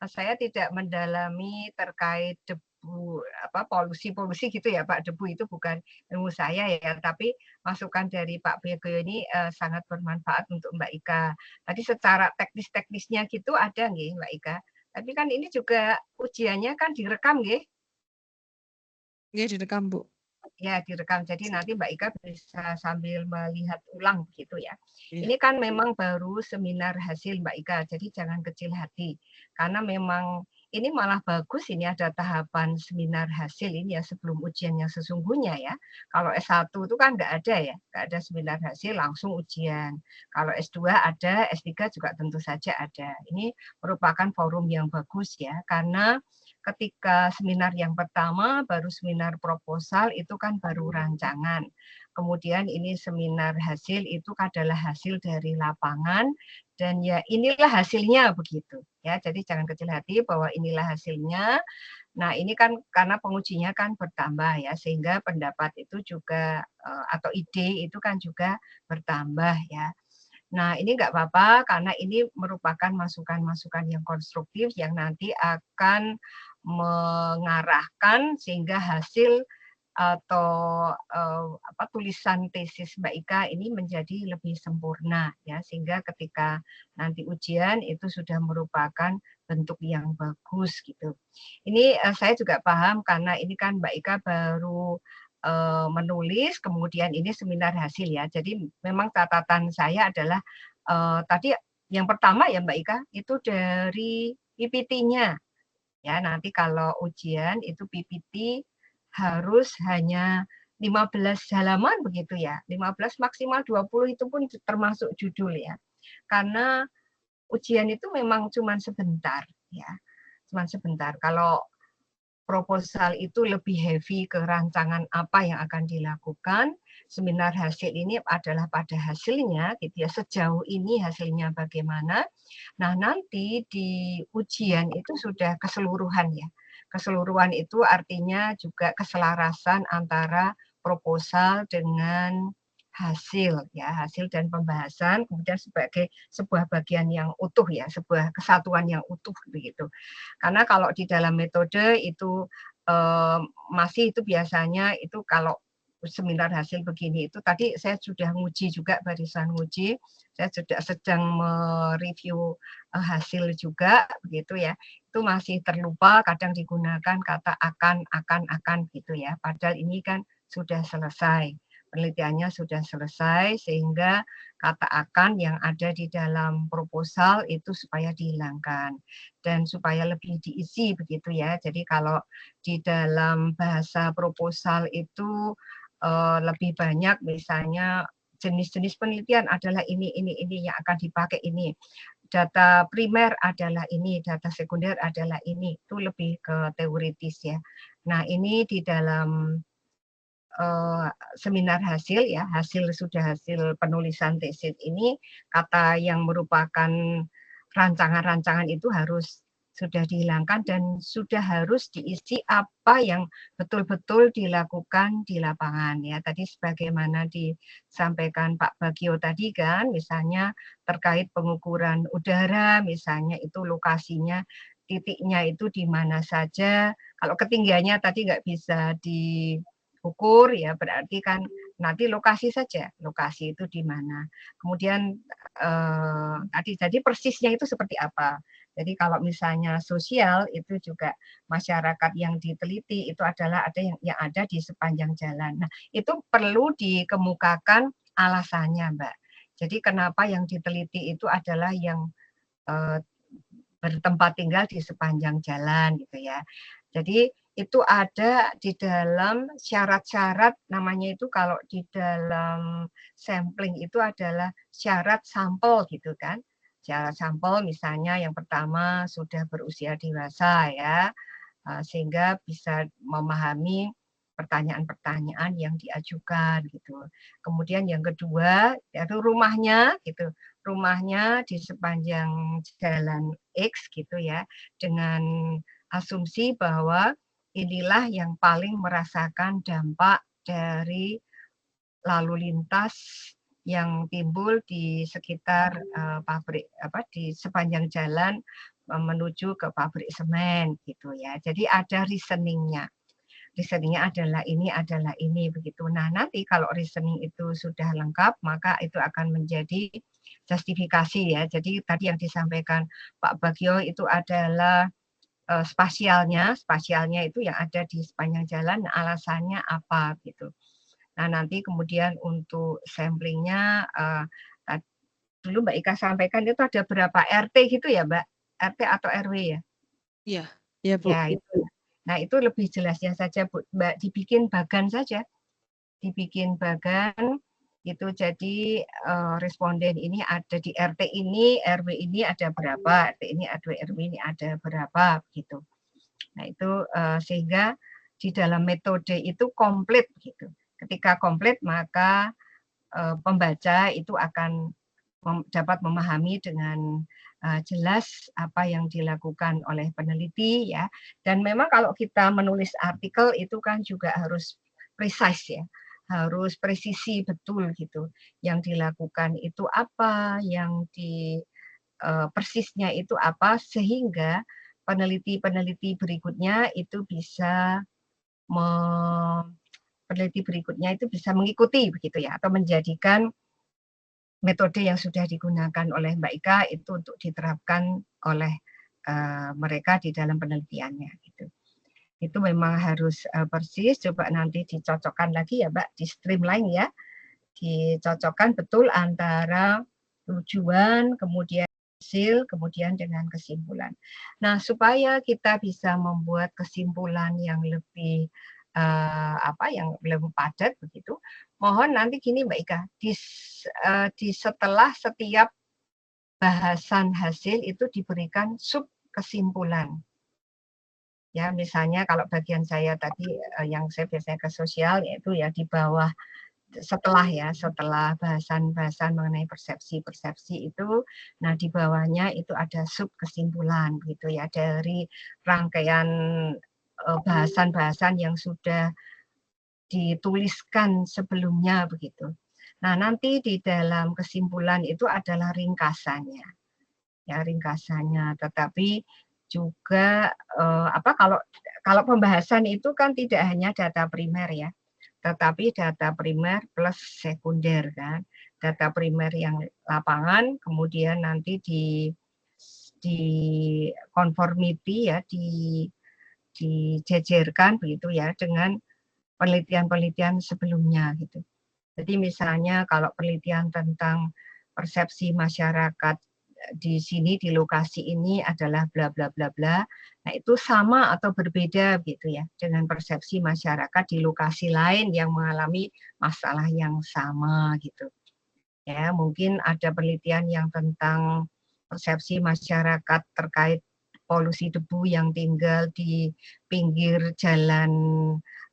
Saya tidak mendalami terkait debu debu polusi gitu ya Pak. Debu itu bukan ilmu saya ya, tapi masukan dari Pak Bagio ini sangat bermanfaat untuk Mbak Ika. Tadi secara teknis-teknisnya gitu ada nggih Mbak Ika. Tapi kan ini juga ujiannya kan direkam nggih.
Nggih, direkam, Bu.
Ya, direkam. Jadi nanti Mbak Ika bisa sambil melihat ulang begitu ya.
Iya.
Ini kan memang baru seminar hasil Mbak Ika, jadi jangan kecil hati. Karena memang ini malah bagus, ini ada tahapan seminar hasil ini ya sebelum ujian yang sesungguhnya ya. Kalau S1 itu kan nggak ada ya, nggak ada seminar hasil langsung ujian. Kalau S2 ada, S3 juga tentu saja ada. Ini merupakan forum yang bagus ya, karena ketika seminar yang pertama baru seminar proposal itu kan baru rancangan. Kemudian ini seminar hasil itu adalah hasil dari lapangan dan ya inilah hasilnya begitu ya. Jadi jangan kecil hati bahwa inilah hasilnya. Nah, ini kan karena pengujinya kan bertambah ya sehingga pendapat itu juga atau ide itu kan juga bertambah ya. Nah, ini nggak apa-apa karena ini merupakan masukan-masukan yang konstruktif yang nanti akan mengarahkan sehingga hasil atau tulisan tesis Mbak Ika ini menjadi lebih sempurna ya sehingga ketika nanti ujian itu sudah merupakan bentuk yang bagus gitu. Ini saya juga paham karena ini kan Mbak Ika baru menulis, kemudian ini seminar hasil ya. Jadi memang catatan saya adalah tadi yang pertama ya Mbak Ika itu dari PPT-nya. Ya, nanti kalau ujian itu PPT harus hanya 15 halaman begitu ya. 15 maksimal 20 itu pun termasuk judul ya. Karena ujian itu memang cuma sebentar ya. Cuma sebentar. Kalau proposal itu lebih heavy ke rancangan apa yang akan dilakukan. Seminar hasil ini adalah pada hasilnya, gitu ya. Sejauh ini hasilnya bagaimana. Nah, nanti di ujian itu sudah keseluruhan ya. Keseluruhan itu artinya juga keselarasan antara proposal dengan hasil ya, hasil dan pembahasan kemudian sebagai sebuah bagian yang utuh ya, sebuah kesatuan yang utuh begitu. Karena kalau di dalam metode itu masih itu biasanya itu kalau seminar hasil begini itu tadi saya sudah nguji juga barisan nguji, saya sudah sedang mereview hasil juga begitu ya. Itu masih terlupa kadang digunakan kata akan gitu ya. Padahal ini kan sudah selesai. Penelitiannya sudah selesai sehingga kata akan yang ada di dalam proposal itu supaya dihilangkan dan supaya lebih diisi begitu ya. Jadi kalau di dalam bahasa proposal itu lebih banyak misalnya jenis-jenis penelitian adalah ini yang akan dipakai ini. Data primer adalah ini, data sekunder adalah ini. Itu lebih ke teoritis ya. Nah, ini di dalam seminar hasil ya, sudah hasil penulisan tesis ini, kata yang merupakan rancangan-rancangan itu harus sudah dihilangkan dan sudah harus diisi apa yang betul-betul dilakukan di lapangan ya. Tadi sebagaimana disampaikan Pak Bagio tadi kan, misalnya terkait pengukuran udara, misalnya itu lokasinya, titiknya itu di mana saja. Kalau ketinggiannya tadi nggak bisa diukur ya berarti kan nanti lokasi saja, lokasi itu di mana. Kemudian jadi persisnya itu seperti apa. Jadi kalau misalnya sosial itu juga masyarakat yang diteliti itu adalah ada yang ada di sepanjang jalan. Nah, itu perlu dikemukakan alasannya, Mbak. Jadi kenapa yang diteliti itu adalah yang bertempat tinggal di sepanjang jalan gitu ya. Jadi itu ada di dalam syarat-syarat, namanya itu kalau di dalam sampling itu adalah syarat sampel gitu kan. Syarat sampel misalnya yang pertama sudah berusia dewasa ya, sehingga bisa memahami pertanyaan-pertanyaan yang diajukan gitu. Kemudian yang kedua itu rumahnya gitu. Rumahnya di sepanjang jalan X gitu ya, dengan asumsi bahwa inilah yang paling merasakan dampak dari lalu lintas yang timbul di sekitar pabrik di sepanjang jalan menuju ke pabrik semen gitu ya. Jadi ada reasoningnya. Reasoningnya adalah ini begitu. Nah nanti kalau reasoning itu sudah lengkap maka itu akan menjadi justifikasi ya. Jadi tadi yang disampaikan Pak Bagio itu adalah spasialnya itu yang ada di sepanjang jalan, alasannya apa gitu. Nah nanti kemudian untuk samplingnya dulu Mbak Ika sampaikan itu ada berapa RT gitu ya Mbak? RT atau RW ya?
Iya, iya Bu.
Ya itu. Nah itu lebih jelasnya saja Bu, Mbak, dibikin bagan saja. Dibikin bagan itu jadi responden ini ada di RT ini, RW ini ada berapa, RT ini ada RW ini ada berapa gitu. Nah itu sehingga di dalam metode itu komplit gitu. Ketika komplit maka pembaca itu akan dapat memahami dengan jelas apa yang dilakukan oleh peneliti ya. Dan memang kalau kita menulis artikel itu kan juga harus precise ya, harus presisi betul gitu. Yang dilakukan itu apa, yang persisnya itu apa, sehingga peneliti-peneliti berikutnya itu bisa mengikuti begitu ya, atau menjadikan metode yang sudah digunakan oleh Mbak Ika itu untuk diterapkan oleh mereka di dalam penelitiannya gitu. Itu memang harus persis, coba nanti dicocokkan lagi ya Mbak, di streamline ya, dicocokkan betul antara tujuan, kemudian hasil, kemudian dengan kesimpulan. Nah, supaya kita bisa membuat kesimpulan yang lebih yang lebih padat begitu, mohon nanti gini Mbak Ika, di setelah setiap bahasan hasil itu diberikan sub kesimpulan. Ya, misalnya kalau bagian saya tadi yang saya biasanya ke sosial yaitu ya di bawah setelah bahasan-bahasan mengenai persepsi itu, nah di bawahnya itu ada sub kesimpulan gitu ya dari rangkaian bahasan-bahasan yang sudah dituliskan sebelumnya begitu. Nah nanti di dalam kesimpulan itu adalah ringkasannya, ya ringkasannya. Tetapi juga kalau pembahasan itu kan tidak hanya data primer ya, tetapi data primer plus sekunder kan. Data primer yang lapangan, kemudian nanti di conformity ya, dijejerkan begitu ya dengan penelitian-penelitian sebelumnya gitu. Jadi misalnya kalau penelitian tentang persepsi masyarakat di sini di lokasi ini adalah bla bla bla bla. Nah, itu sama atau berbeda gitu ya dengan persepsi masyarakat di lokasi lain yang mengalami masalah yang sama gitu. Ya, mungkin ada penelitian yang tentang persepsi masyarakat terkait polusi debu yang tinggal di pinggir jalan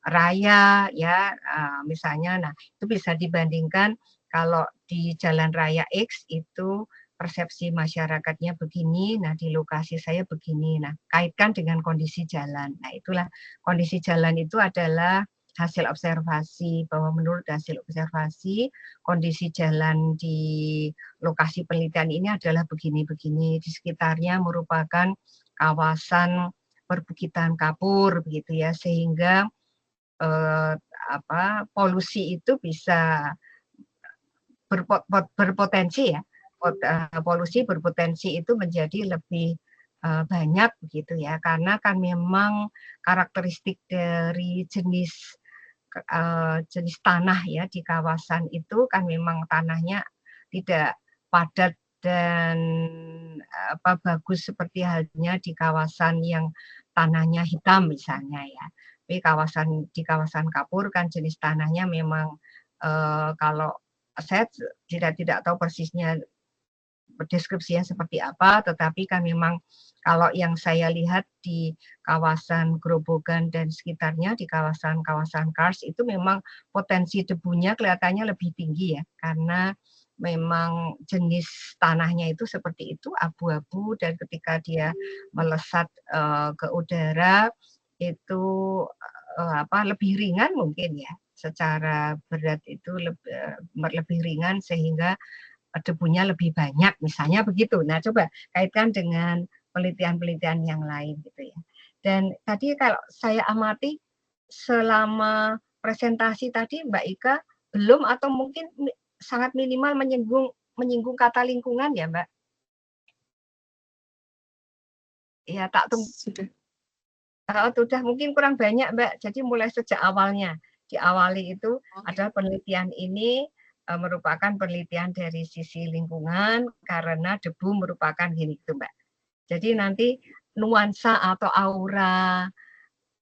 raya ya, misalnya. Nah, itu bisa dibandingkan kalau di jalan raya X itu persepsi masyarakatnya begini, nah di lokasi saya begini. Nah, kaitkan dengan kondisi jalan. Nah, itulah kondisi jalan itu adalah hasil observasi, bahwa menurut hasil observasi kondisi jalan di lokasi penelitian ini adalah begini-begini, di sekitarnya merupakan kawasan perbukitan kapur begitu ya, sehingga polusi itu bisa berpotensi ya, polusi berpotensi itu menjadi lebih banyak begitu ya, karena kan memang karakteristik dari jenis tanah ya di kawasan itu kan memang tanahnya tidak padat dan bagus seperti halnya di kawasan yang tanahnya hitam misalnya ya. Tapi di kawasan kapur kan jenis tanahnya memang kalau saya tidak tahu persisnya deskripsinya seperti apa, tetapi kan memang kalau yang saya lihat di kawasan Grobogan dan sekitarnya, di kawasan-kawasan Kars itu memang potensi debunya kelihatannya lebih tinggi ya, karena memang jenis tanahnya itu seperti itu, abu-abu, dan ketika dia melesat ke udara itu lebih ringan mungkin ya, secara berat itu lebih ringan sehingga debunya lebih banyak misalnya begitu. Nah, coba kaitkan dengan penelitian-penelitian yang lain gitu ya. Dan tadi kalau saya amati selama presentasi tadi Mbak Ika belum atau mungkin sangat minimal menyinggung kata lingkungan ya Mbak. Ya tak tunggu.
Sudah.
Sudah mungkin kurang banyak Mbak. Jadi mulai sejak awalnya diawali itu adalah penelitian ini merupakan penelitian dari sisi lingkungan karena debu merupakan gini itu Mbak. Jadi nanti nuansa atau aura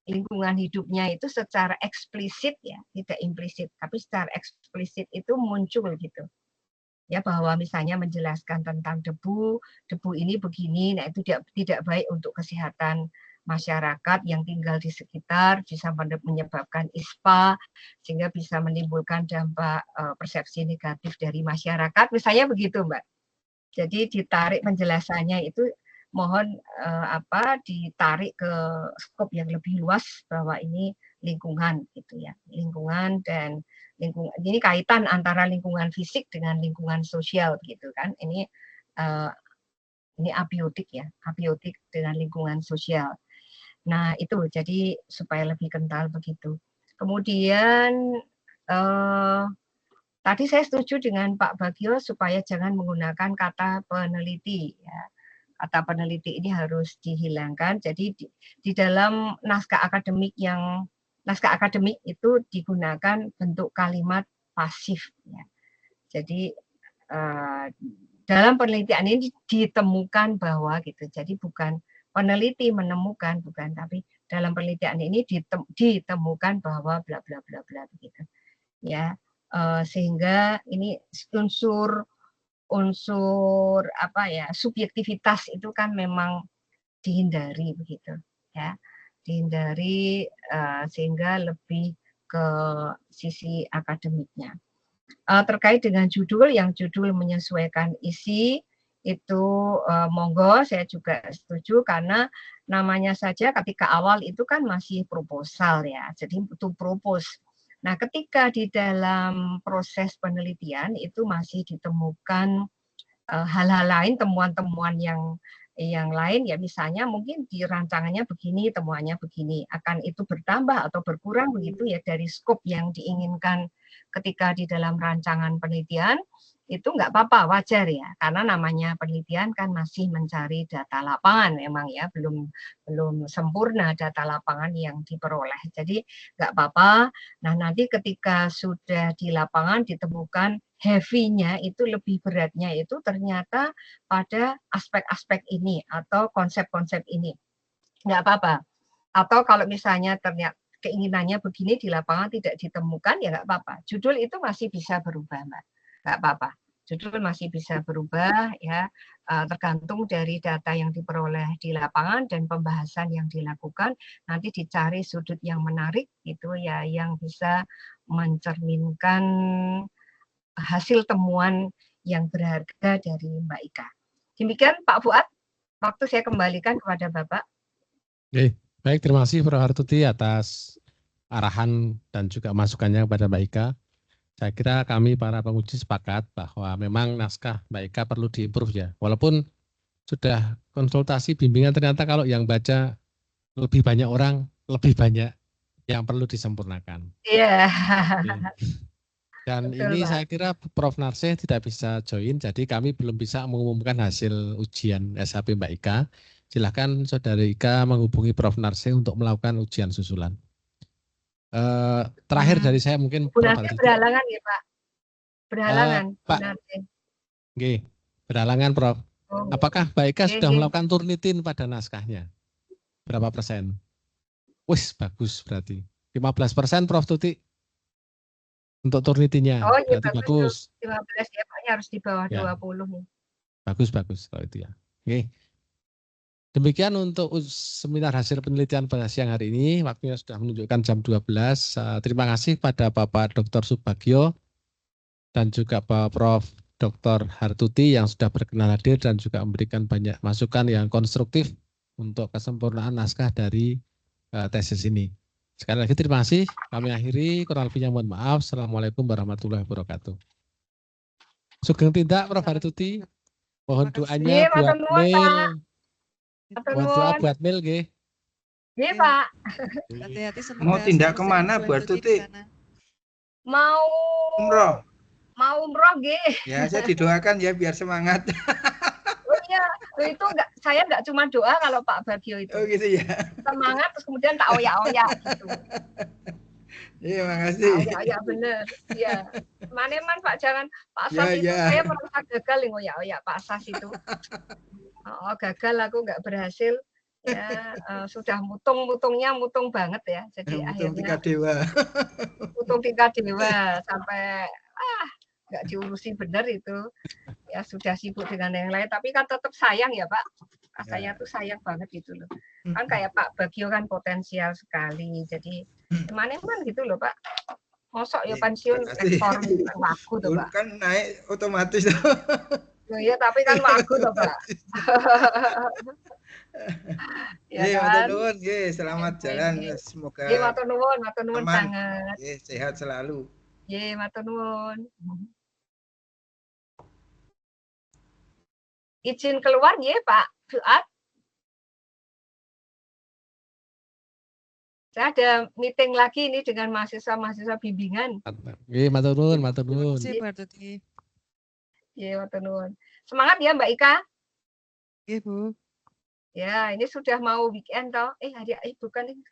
lingkungan hidupnya itu secara eksplisit ya, tidak implisit, tapi secara eksplisit itu muncul gitu. Ya bahwa misalnya menjelaskan tentang debu ini begini, nah itu tidak baik untuk kesehatan masyarakat yang tinggal di sekitar, bisa menyebabkan ISPA sehingga bisa menimbulkan dampak persepsi negatif dari masyarakat, misalnya begitu Mbak. Jadi ditarik penjelasannya itu mohon ditarik ke skop yang lebih luas bahwa ini lingkungan gitu ya, lingkungan dan lingkungan ini kaitan antara lingkungan fisik dengan lingkungan sosial gitu kan, ini abiotik ya, abiotik dengan lingkungan sosial. Nah itu jadi supaya lebih kental begitu. Kemudian tadi saya setuju dengan Pak Bagio supaya jangan menggunakan kata peneliti ya. Kata peneliti ini harus dihilangkan. Jadi di dalam naskah akademik itu digunakan bentuk kalimat pasif. Ya. Jadi dalam penelitian ini ditemukan bahwa gitu. Jadi bukan peneliti menemukan, bukan, tapi dalam penelitian ini ditemukan bahwa bla bla bla bla begitu. Ya, sehingga ini unsur subjektivitas itu kan memang dihindari begitu ya, dihindari sehingga lebih ke sisi akademiknya. Terkait dengan judul menyesuaikan isi itu monggo, saya juga setuju karena namanya saja ketika awal itu kan masih proposal ya, jadi itu propose. Nah, ketika di dalam proses penelitian itu masih ditemukan hal-hal lain, temuan-temuan yang lain ya, misalnya mungkin di rancangannya begini, temuannya begini, akan itu bertambah atau berkurang begitu ya dari skop yang diinginkan ketika di dalam rancangan penelitian. Itu nggak apa-apa, wajar ya, karena namanya penelitian kan masih mencari data lapangan memang ya, belum sempurna data lapangan yang diperoleh, jadi nggak apa-apa. Nah nanti ketika sudah di lapangan ditemukan heavy-nya itu lebih beratnya itu ternyata pada aspek-aspek ini atau konsep-konsep ini, nggak apa-apa. Atau kalau misalnya ternyata keinginannya begini di lapangan tidak ditemukan ya nggak apa-apa, judul itu masih bisa berubah Mbak, nggak apa-apa, judul masih bisa berubah ya, tergantung dari data yang diperoleh di lapangan dan pembahasan yang dilakukan, nanti dicari sudut yang menarik gitu ya, yang bisa mencerminkan hasil temuan yang berharga dari Mbak Ika. Demikian Pak Fuad, waktu saya kembalikan kepada Bapak.
Oke, baik, terima kasih Prof. Hartuti atas arahan dan juga masukannya kepada Mbak Ika. Saya kira kami para penguji sepakat bahwa memang naskah Mbak Ika perlu diimprove ya. Walaupun sudah konsultasi bimbingan, ternyata kalau yang baca lebih banyak orang, lebih banyak yang perlu disempurnakan.
Iya.
Dan
Betul,
ini
Pak.
saya kira Prof. Narseh tidak bisa join, jadi kami belum bisa mengumumkan hasil ujian SHP Mbak Ika. Silakan Saudari Ika menghubungi Prof. Narseh untuk melakukan ujian susulan. Terakhir dari saya mungkin
Bu Narseh berhalangan ya Pak? Berhalangan
Pak. Oke, berhalangan Prof.
Oh.
Apakah Mbak Ika sudah melakukan turnitin pada naskahnya? Berapa persen? Wis, bagus berarti. 15% Prof. Tuti. Untuk turnitinnya.
Oh iya,
bagus.
15 ya Pak, harus di bawah ya. 20 nih.
Bagus kalau itu ya. Oke. Demikian untuk seminar hasil penelitian pada siang hari ini. Waktunya sudah menunjukkan jam 12. Terima kasih pada Bapak Dr. Subagio dan juga Pak Prof. Dr. Hartuti yang sudah berkenan hadir dan juga memberikan banyak masukan yang konstruktif untuk kesempurnaan naskah dari tesis ini. Sekali lagi terima kasih. Kami akhiri, kurang lebihnya mohon maaf. Assalamualaikum warahmatullahi wabarakatuh. Sugeng tindak Prof. Hartuti. Mohon doanya buat Mil.
Matur
Buat doa
nuwun.
buat Mil nggih.
Nggih, Pak.
Hati-hati
Mau
semoga
tindak
selalu
kemana,
sehat
Bu
Bu Tuti
Tuti?
di sana.
Mau
Umroh.
umroh nggih.
Ya, saya didoakan ya biar semangat.
Oh iya, itu saya enggak cuma doa kalau Pak Bagio itu.
Oh gitu ya.
Semangat terus kemudian tak oyak-oyak gitu.
Iya,
Tak
makasih.
oyak-oyak bener. Iya. Maneman Pak, jangan Pak Sas
Ya,
itu
ya.
saya merasa gagal ngoyak-oyak Pak Sas itu. Oh, gagal aku nggak berhasil. Ya, sudah mutung-mutungnya mutung banget ya. Jadi
Mutung
akhirnya
Tika Dewa.
mutung tingkat dewa sampai nggak diurusi bener itu. Ya sudah sibuk dengan yang lain, tapi kan tetap sayang ya Pak. Saya tuh sayang banget gitu loh. Kan kayak Pak Bagio kan potensial sekali. Jadi mana-mana gitu loh Pak. Mosok ya pensiun rektor wagu tuh Pak.
Kan naik otomatis.
Oh iya, tapi kan wagu tuh Pak. Ya
Matur
kan?
nuwun, selamat jalan. Semoga
Nggih, matur nuwun
aman.
sangat.
Sehat selalu.
Nggih, matur nuwun. Izin keluar nggih Pak Fuad. Saya ada meeting lagi ini dengan mahasiswa-mahasiswa bimbingan.
Nggih, matur nuwun, matur
Terima
nuwun.
kasih Bu Tuti.
Nggih, matur nuwun. Semangat ya Mbak Ika.
Nggih Bu.
Ya, ini sudah mau weekend toh. Hari bukan ini sekarang.